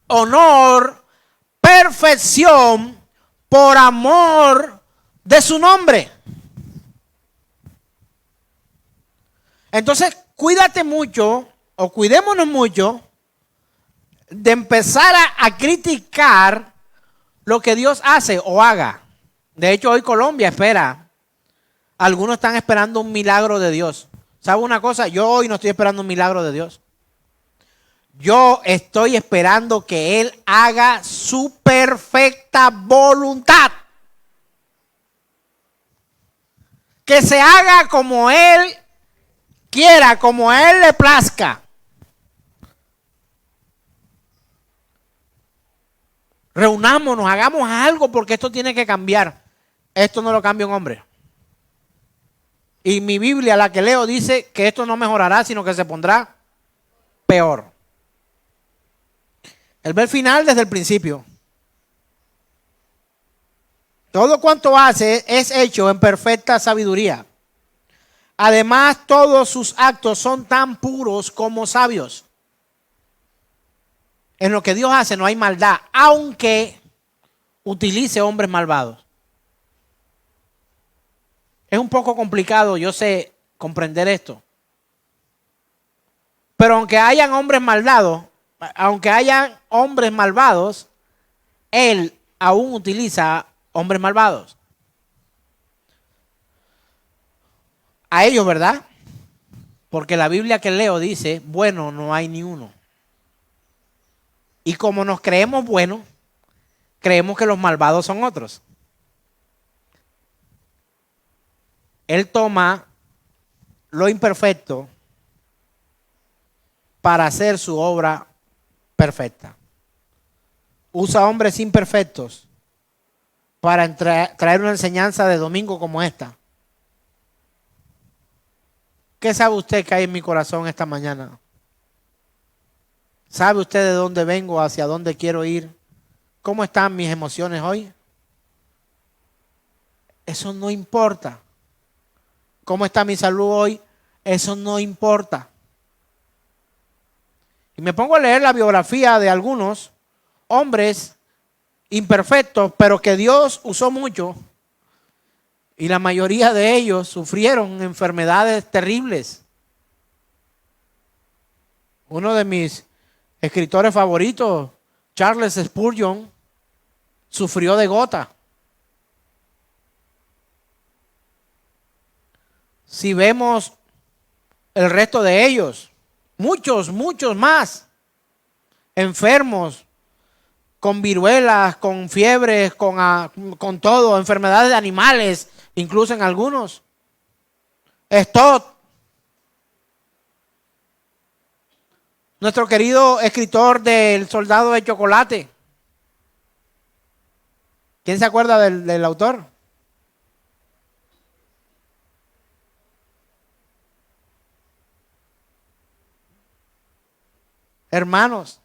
honor, perfección, por amor de su nombre. Entonces, cuídate mucho o cuidémonos mucho de empezar a criticar lo que Dios hace o haga. De hecho, hoy Colombia espera. Algunos están esperando un milagro de Dios. ¿Sabe una cosa? Yo hoy no estoy esperando un milagro de Dios. Yo estoy esperando que Él haga su perfecta voluntad. Que se haga como Él quiera, como a Él le plazca. Reunámonos, hagamos algo porque esto tiene que cambiar. Esto no lo cambia un hombre. Y mi Biblia, la que leo, dice que esto no mejorará, sino que se pondrá peor. Él ve el final desde el principio. Todo cuanto hace es hecho en perfecta sabiduría. Además, todos sus actos son tan puros como sabios. En lo que Dios hace no hay maldad, aunque utilice hombres malvados. Es un poco complicado, yo sé, comprender esto. Pero aunque hayan hombres malvados, Él aún utiliza hombres malvados. A ellos, ¿verdad? Porque la Biblia que leo dice, bueno, no hay ni uno. Y como nos creemos buenos, creemos que los malvados son otros. Él toma lo imperfecto para hacer su obra perfecta. Usa hombres imperfectos para traer una enseñanza de domingo como esta. ¿Qué sabe usted que hay en mi corazón esta mañana? ¿Sabe usted de dónde vengo, hacia dónde quiero ir? ¿Cómo están mis emociones hoy? Eso no importa. ¿Cómo está mi salud hoy? Eso no importa. Y me pongo a leer la biografía de algunos hombres imperfectos, pero que Dios usó mucho. Y la mayoría de ellos sufrieron enfermedades terribles. Uno de mis escritores favoritos, Charles Spurgeon, sufrió de gota. Si vemos el resto de ellos, muchos más enfermos, con viruelas, con fiebres, con todo, enfermedades de animales, incluso en algunos. Stott, nuestro querido escritor del Soldado de Chocolate. ¿Quién se acuerda del autor? Hermanos,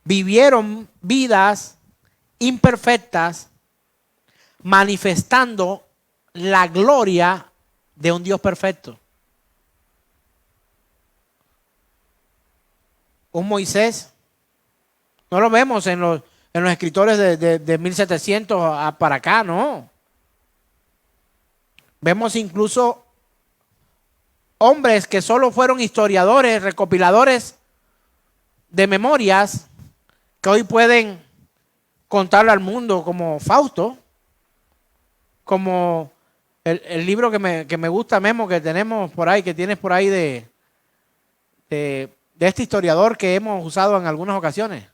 vivieron vidas imperfectas manifestando la gloria de un Dios perfecto. Un Moisés, no lo vemos en los escritores de 1700 para acá, no. Vemos incluso hombres que solo fueron historiadores, recopiladores de memorias, que hoy pueden contarle al mundo, como Fausto, como el libro que me gusta, Memo, que tenemos por ahí, que tienes por ahí de este historiador que hemos usado en algunas ocasiones.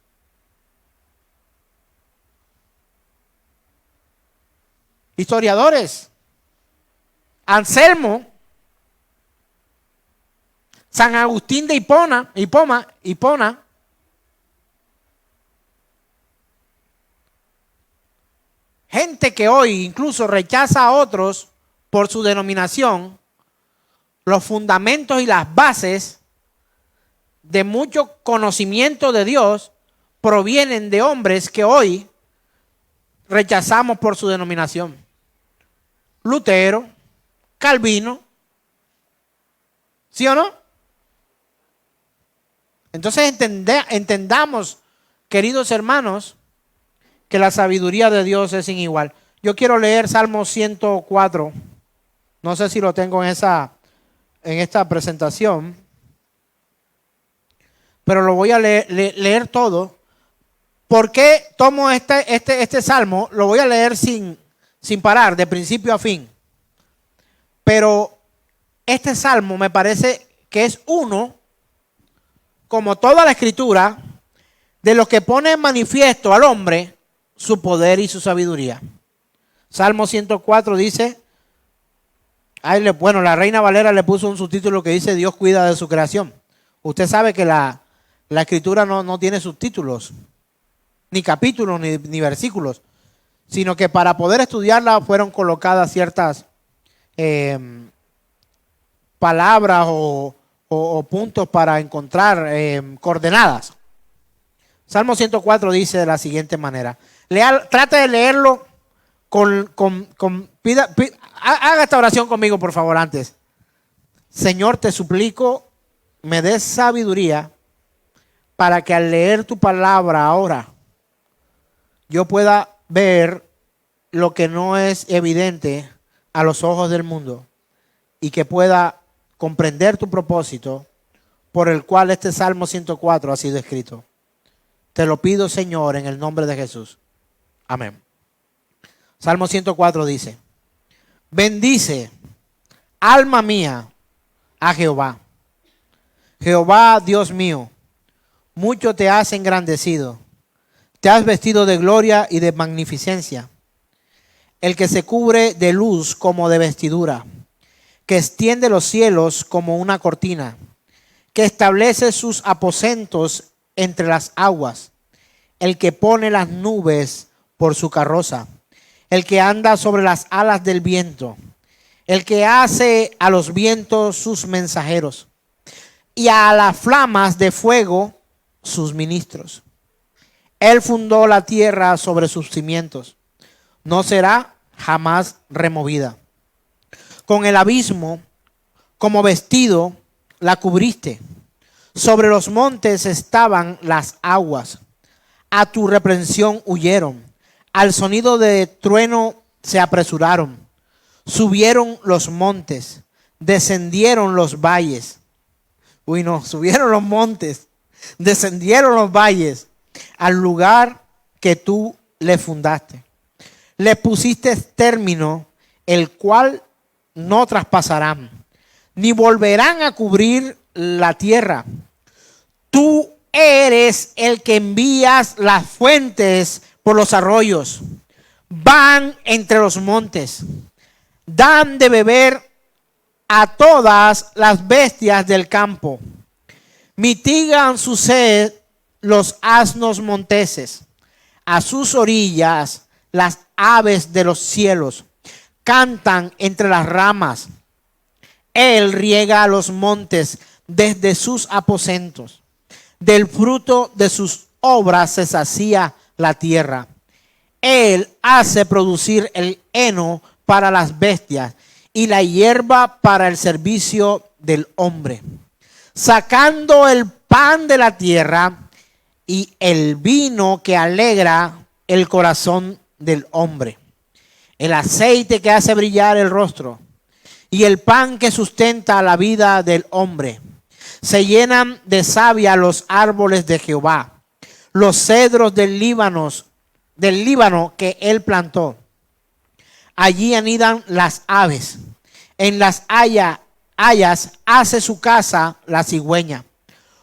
Historiadores. Anselmo, San Agustín de Hipona, gente que hoy incluso rechaza a otros por su denominación, los fundamentos y las bases de mucho conocimiento de Dios provienen de hombres que hoy rechazamos por su denominación. Lutero, Calvino, ¿sí o no? Entonces entendamos, queridos hermanos, que la sabiduría de Dios es sin igual. Yo quiero leer Salmo 104. No sé si lo tengo en esta presentación, pero lo voy a leer todo. ¿Por qué tomo este salmo? Lo voy a leer sin parar, de principio a fin. Pero este salmo me parece que es uno, como toda la escritura, de los que pone en manifiesto al hombre su poder y su sabiduría. Salmo 104 dice, bueno, la Reina Valera le puso un subtítulo que dice Dios cuida de su creación. Usted sabe que la escritura no tiene subtítulos, ni capítulos, ni versículos, sino que para poder estudiarla fueron colocadas ciertas palabras o puntos para encontrar coordenadas. Salmo 104 dice de la siguiente manera. Trate de leerlo haga esta oración conmigo, por favor, antes. Señor, te suplico, me des sabiduría para que al leer tu palabra ahora yo pueda ver lo que no es evidente a los ojos del mundo y que pueda comprender tu propósito por el cual este Salmo 104 ha sido escrito. Te lo pido, Señor, en el nombre de Jesús. Amén. Salmo 104 dice, bendice, alma mía, a Jehová. Jehová, Dios mío, mucho te has engrandecido. Te has vestido de gloria y de magnificencia. El que se cubre de luz como de vestidura, que extiende los cielos como una cortina, que establece sus aposentos entre las aguas, el que pone las nubes por su carroza, el que anda sobre las alas del viento, el que hace a los vientos sus mensajeros y a las flamas de fuego sus ministros. Él fundó la tierra sobre sus cimientos, no será jamás removida. Con el abismo como vestido la cubriste, sobre los montes estaban las aguas, a tu reprensión huyeron. Al sonido de trueno se apresuraron. Subieron los montes, descendieron los valles. Subieron los montes, descendieron los valles al lugar que tú le fundaste. Le pusiste término, el cual no traspasarán, ni volverán a cubrir la tierra. Tú eres el que envías las fuentes por los arroyos, van entre los montes, dan de beber a todas las bestias del campo, mitigan su sed los asnos monteses, a sus orillas las aves de los cielos, cantan entre las ramas. Él riega los montes desde sus aposentos, del fruto de sus obras se sacía la tierra. Él hace producir el heno para las bestias y la hierba para el servicio del hombre, sacando el pan de la tierra y el vino que alegra el corazón del hombre, el aceite que hace brillar el rostro y el pan que sustenta la vida del hombre. Se llenan de savia los árboles de Jehová, los cedros del Líbano que él plantó. Allí anidan las aves, en las hayas hace su casa la cigüeña.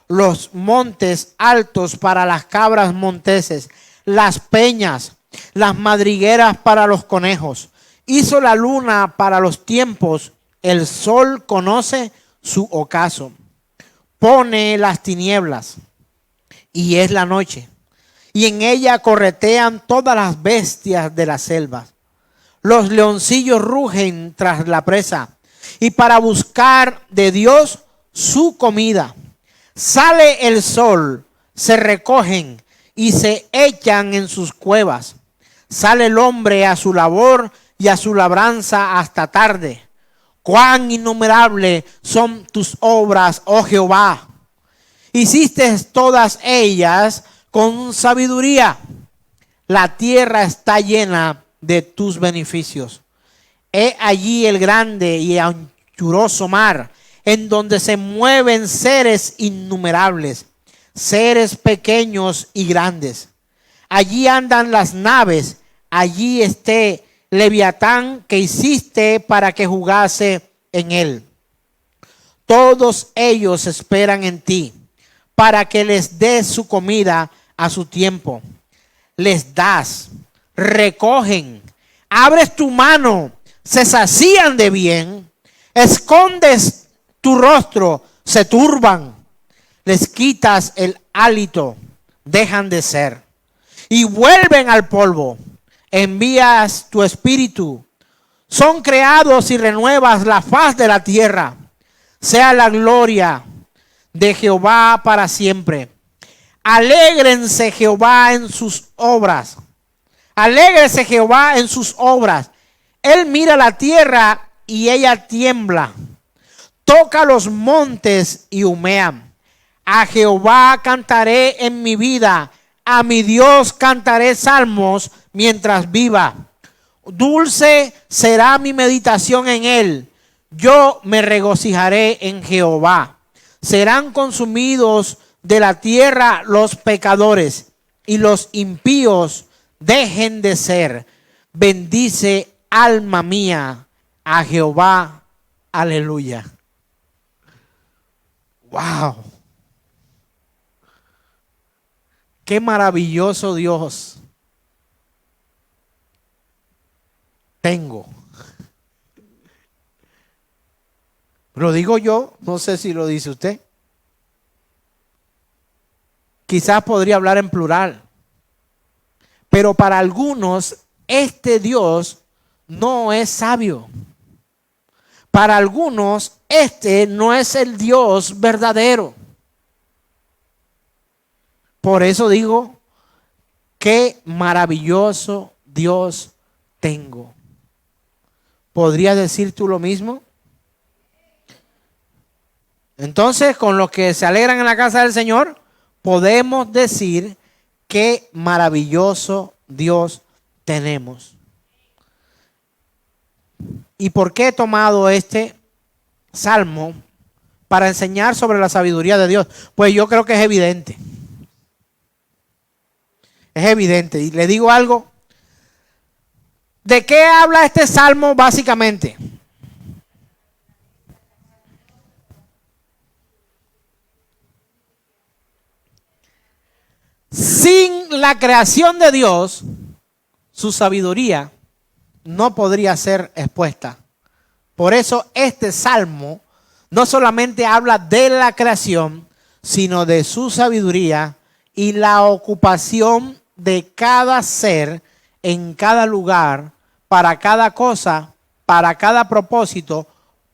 Los montes altos para las cabras monteses, las peñas, las madrigueras para los conejos. Hizo la luna para los tiempos, el sol conoce su ocaso. Pone las tinieblas y es la noche, y en ella corretean todas las bestias de las selvas. Los leoncillos rugen tras la presa y para buscar de Dios su comida. Sale el sol, se recogen y se echan en sus cuevas. Sale el hombre a su labor y a su labranza hasta tarde. Cuán innumerables son tus obras, oh Jehová. Hiciste todas ellas con sabiduría. La tierra está llena de tus beneficios. He allí el grande y anchuroso mar, en donde se mueven seres innumerables, seres pequeños y grandes. Allí andan las naves, allí esté Leviatán que hiciste para que jugase en él. Todos ellos esperan en ti, para que les des su comida a su tiempo. Les das, recogen, abres tu mano, se sacían de bien, escondes tu rostro, se turban, les quitas el hálito, dejan de ser y vuelven al polvo. Envías tu espíritu, son creados y renuevas la faz de la tierra. Sea la gloria de Jehová para siempre. Alégrense Jehová en sus obras. Alégrese Jehová en sus obras. Él mira la tierra y ella tiembla. Toca los montes y humean. A Jehová cantaré en mi vida. A mi Dios cantaré salmos mientras viva. Dulce será mi meditación en él. Yo me regocijaré en Jehová. Serán consumidos de la tierra los pecadores, y los impíos dejen de ser. Bendice, alma mía, a Jehová. Aleluya. Wow. Qué maravilloso Dios tengo. Lo digo yo, no sé si lo dice usted. Quizás podría hablar en plural. Pero para algunos, este Dios no es sabio. Para algunos, este no es el Dios verdadero. Por eso digo, qué maravilloso Dios tengo. ¿Podrías decir tú lo mismo? Entonces, con los que se alegran en la casa del Señor, podemos decir qué maravilloso Dios tenemos. ¿Y por qué he tomado este salmo para enseñar sobre la sabiduría de Dios? Pues yo creo que es evidente. Es evidente. Y le digo algo. ¿De qué habla este salmo básicamente? Sin la creación de Dios, su sabiduría no podría ser expuesta. Por eso este salmo no solamente habla de la creación, sino de su sabiduría y la ocupación de cada ser en cada lugar, para cada cosa, para cada propósito,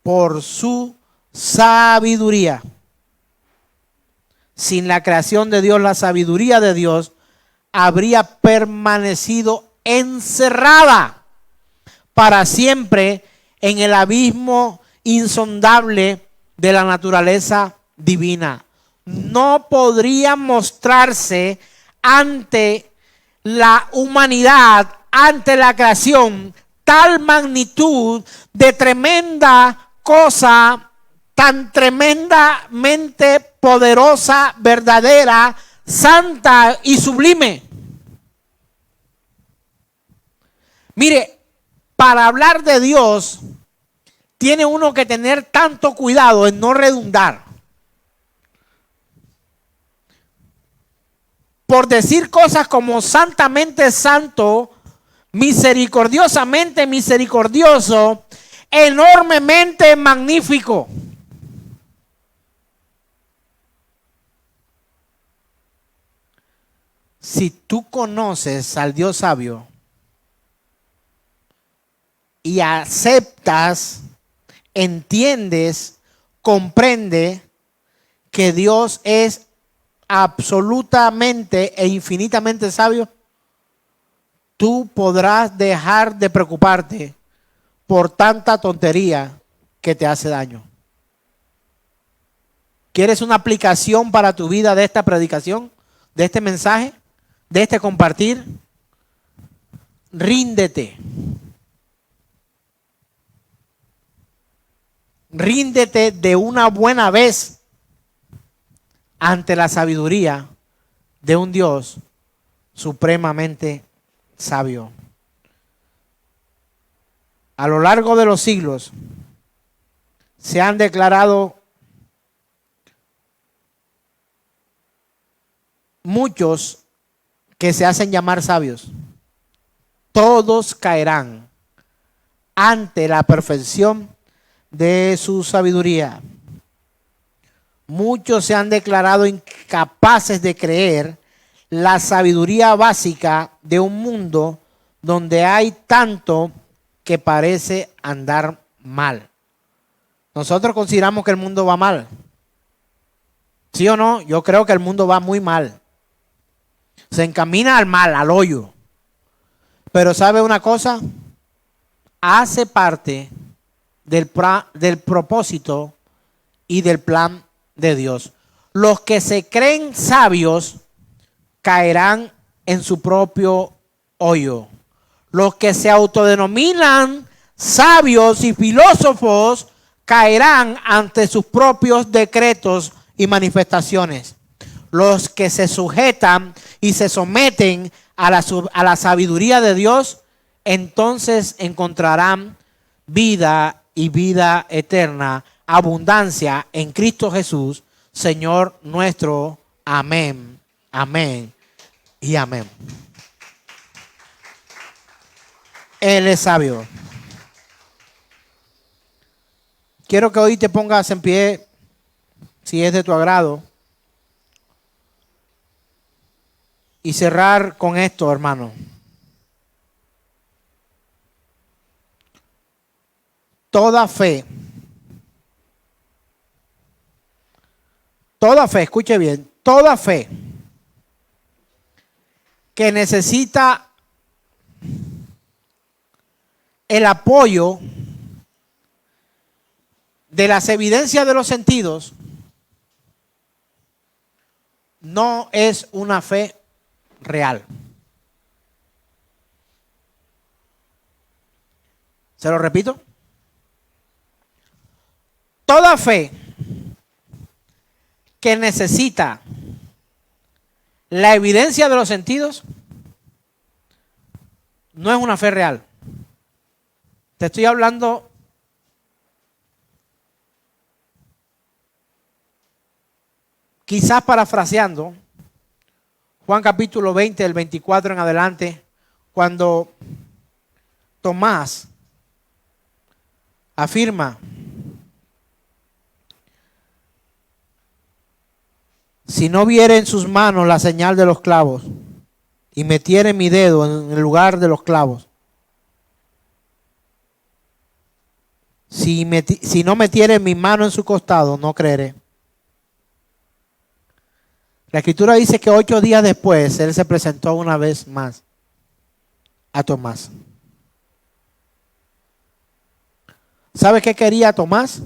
por su sabiduría. Sin la creación de Dios, la sabiduría de Dios habría permanecido encerrada para siempre en el abismo insondable de la naturaleza divina. No podría mostrarse ante la humanidad, ante la creación, tal magnitud de tremenda cosa, tan tremendamente poderosa, verdadera, santa y sublime. Mire, para hablar de Dios, tiene uno que tener tanto cuidado en no redundar. Por decir cosas como santamente santo, misericordiosamente misericordioso, enormemente magnífico. Si tú conoces al Dios sabio y aceptas, entiendes, comprende que Dios es absolutamente e infinitamente sabio, tú podrás dejar de preocuparte por tanta tontería que te hace daño. ¿Quieres una aplicación para tu vida de esta predicación, de este mensaje, de este compartir? ríndete. Ríndete de una buena vez ante la sabiduría de un Dios supremamente sabio. A lo largo de los siglos se han declarado muchos que se hacen llamar sabios. Todos caerán ante la perfección de su sabiduría. Muchos se han declarado incapaces de creer la sabiduría básica de un mundo donde hay tanto que parece andar mal. Nosotros consideramos que el mundo va mal. ¿Sí o no? Yo creo que el mundo va muy mal. Se encamina al mal, al hoyo. Pero ¿sabe una cosa? Hace parte del propósito y del plan de Dios. Los que se creen sabios caerán en su propio hoyo. Los que se autodenominan sabios y filósofos caerán ante sus propios decretos y manifestaciones. Los que se sujetan y se someten a la sabiduría de Dios, entonces encontrarán vida y vida eterna, abundancia en Cristo Jesús, Señor nuestro. Amén, amén y amén. Él es sabio. Quiero que hoy te pongas en pie, si es de tu agrado, y cerrar con esto, hermano. Toda fe, escuche bien, toda fe que necesita el apoyo de las evidencias de los sentidos, no es una fe real. ¿Se lo repito? Toda fe que necesita la evidencia de los sentidos no es una fe real. Te estoy hablando quizás parafraseando Juan capítulo 20, del 24 en adelante, cuando Tomás afirma: si no viere en sus manos la señal de los clavos y metiere mi dedo en el lugar de los clavos, si no metiere mi mano en su costado, no creeré. La Escritura dice que 8 días después él se presentó una vez más a Tomás. ¿Sabe qué quería Tomás?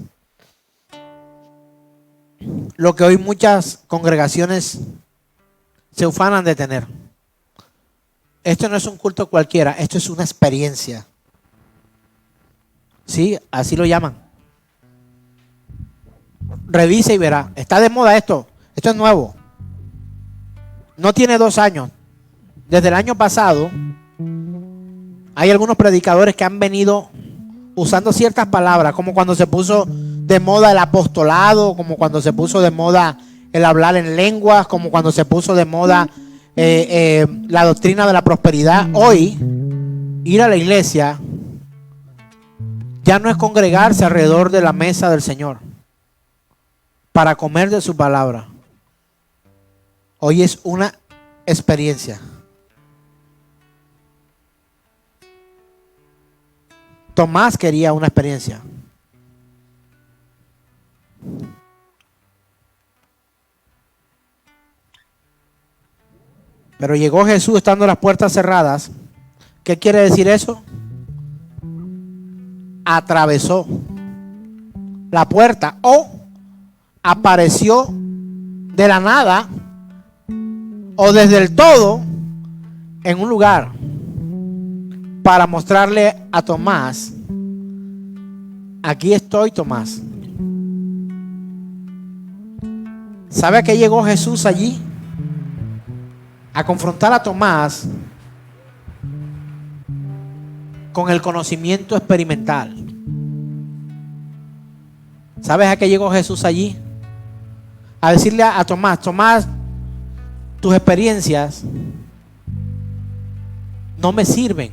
Lo que hoy muchas congregaciones se ufanan de tener. Esto no es un culto cualquiera, esto es una experiencia. Sí, así lo llaman. Revise y verá. Está de moda esto. Esto es nuevo. No tiene 2 años. Desde el año pasado hay algunos predicadores que han venido usando ciertas palabras, como cuando se puso de moda el apostolado, como cuando se puso de moda el hablar en lenguas, como cuando se puso de moda la doctrina de la prosperidad. Hoy, ir a la iglesia ya no es congregarse alrededor de la mesa del Señor para comer de su palabra. Hoy es una experiencia. Tomás quería una experiencia. Pero llegó Jesús estando las puertas cerradas. ¿Qué quiere decir eso? Atravesó la puerta o apareció de la nada o desde el todo en un lugar para mostrarle a Tomás: aquí estoy, Tomás. ¿Sabe a qué llegó Jesús allí? A confrontar a Tomás con el conocimiento experimental. ¿Sabes a qué llegó Jesús allí? A decirle a Tomás: Tomás, tus experiencias no me sirven.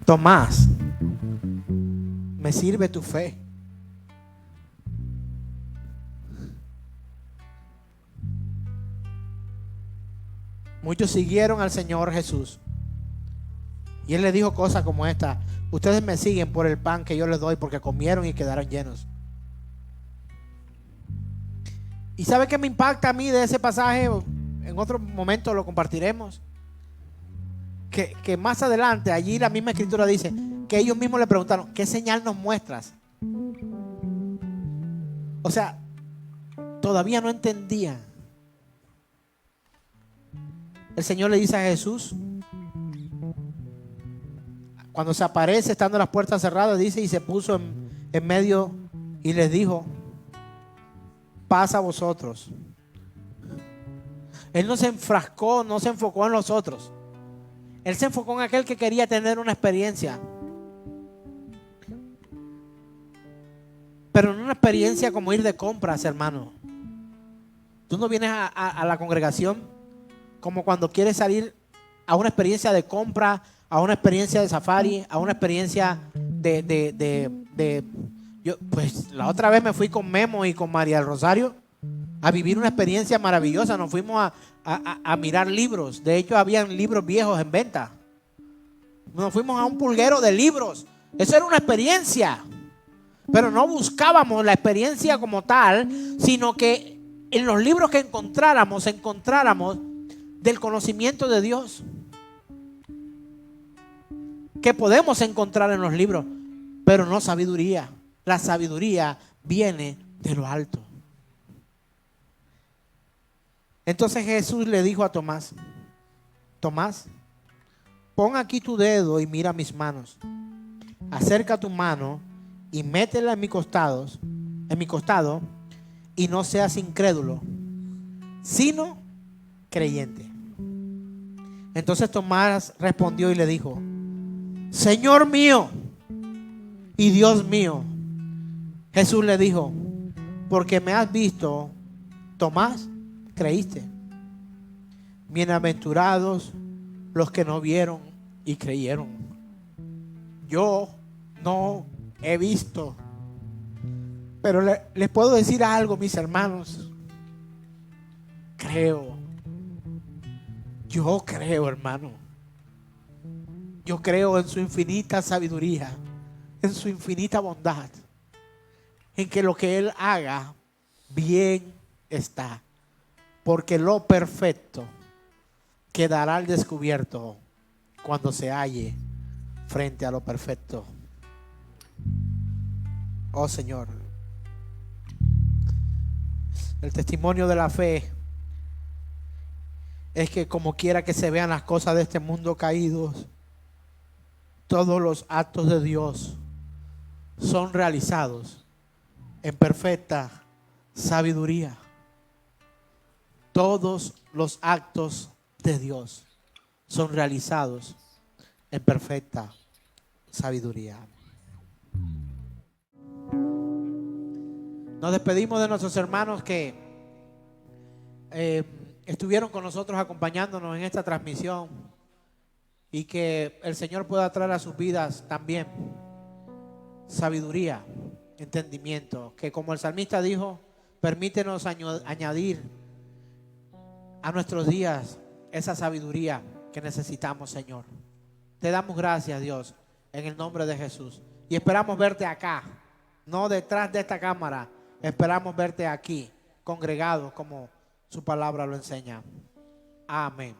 Tomás, me sirve tu fe. Muchos siguieron al Señor Jesús y Él les dijo cosas como esta: ustedes me siguen por el pan que yo les doy, porque comieron y quedaron llenos. ¿Y sabe qué me impacta a mí de ese pasaje? En otro momento lo compartiremos. Que más adelante, allí la misma escritura dice que ellos mismos le preguntaron: ¿qué señal nos muestras? O sea, todavía no entendían. El Señor le dice a Jesús, cuando se aparece estando las puertas cerradas, dice, y se puso en medio y les dijo: paz a vosotros. Él no se enfrascó, no se enfocó en los otros. Él se enfocó en aquel que quería tener una experiencia. Pero no una experiencia como ir de compras, hermano. Tú no vienes a la congregación como cuando quieres salir a una experiencia de compra, a una experiencia de safari, a una experiencia yo, pues la otra vez me fui con Memo y con María del Rosario a vivir una experiencia maravillosa. Nos fuimos a mirar libros. De hecho, habían libros viejos en venta. Nos fuimos a un pulguero de libros. Eso era una experiencia. Pero no buscábamos la experiencia como tal, sino que en los libros que encontráramos del conocimiento de Dios, que podemos encontrar en los libros, pero no sabiduría. La sabiduría viene de lo alto. Entonces Jesús le dijo a Tomás: Tomás, pon aquí tu dedo y mira mis manos. Acerca tu mano y métela en mi costado, y no seas incrédulo, sino creyente. Entonces Tomás respondió y le dijo: Señor mío y Dios mío. Jesús le dijo: porque me has visto, Tomás, creíste. Bienaventurados los que no vieron y creyeron. Yo no he visto, pero les puedo decir algo, mis hermanos. Creo. Yo creo, hermano. Yo creo en su infinita sabiduría, en su infinita bondad, en que lo que Él haga, bien está. Porque lo perfecto quedará al descubierto cuando se halle frente a lo perfecto. Oh Señor, el testimonio de la fe es que como quiera que se vean las cosas de este mundo caídos, todos los actos de Dios son realizados en perfecta sabiduría. Todos los actos de Dios son realizados en perfecta sabiduría. Nos despedimos de nuestros hermanos que estuvieron con nosotros acompañándonos en esta transmisión, y que el Señor pueda traer a sus vidas también sabiduría, entendimiento, que como el salmista dijo, permítenos añadir a nuestros días esa sabiduría que necesitamos, Señor. Te damos gracias, Dios, en el nombre de Jesús, y esperamos verte acá, no detrás de esta cámara. Esperamos verte aquí, congregados como su palabra lo enseña. Amén.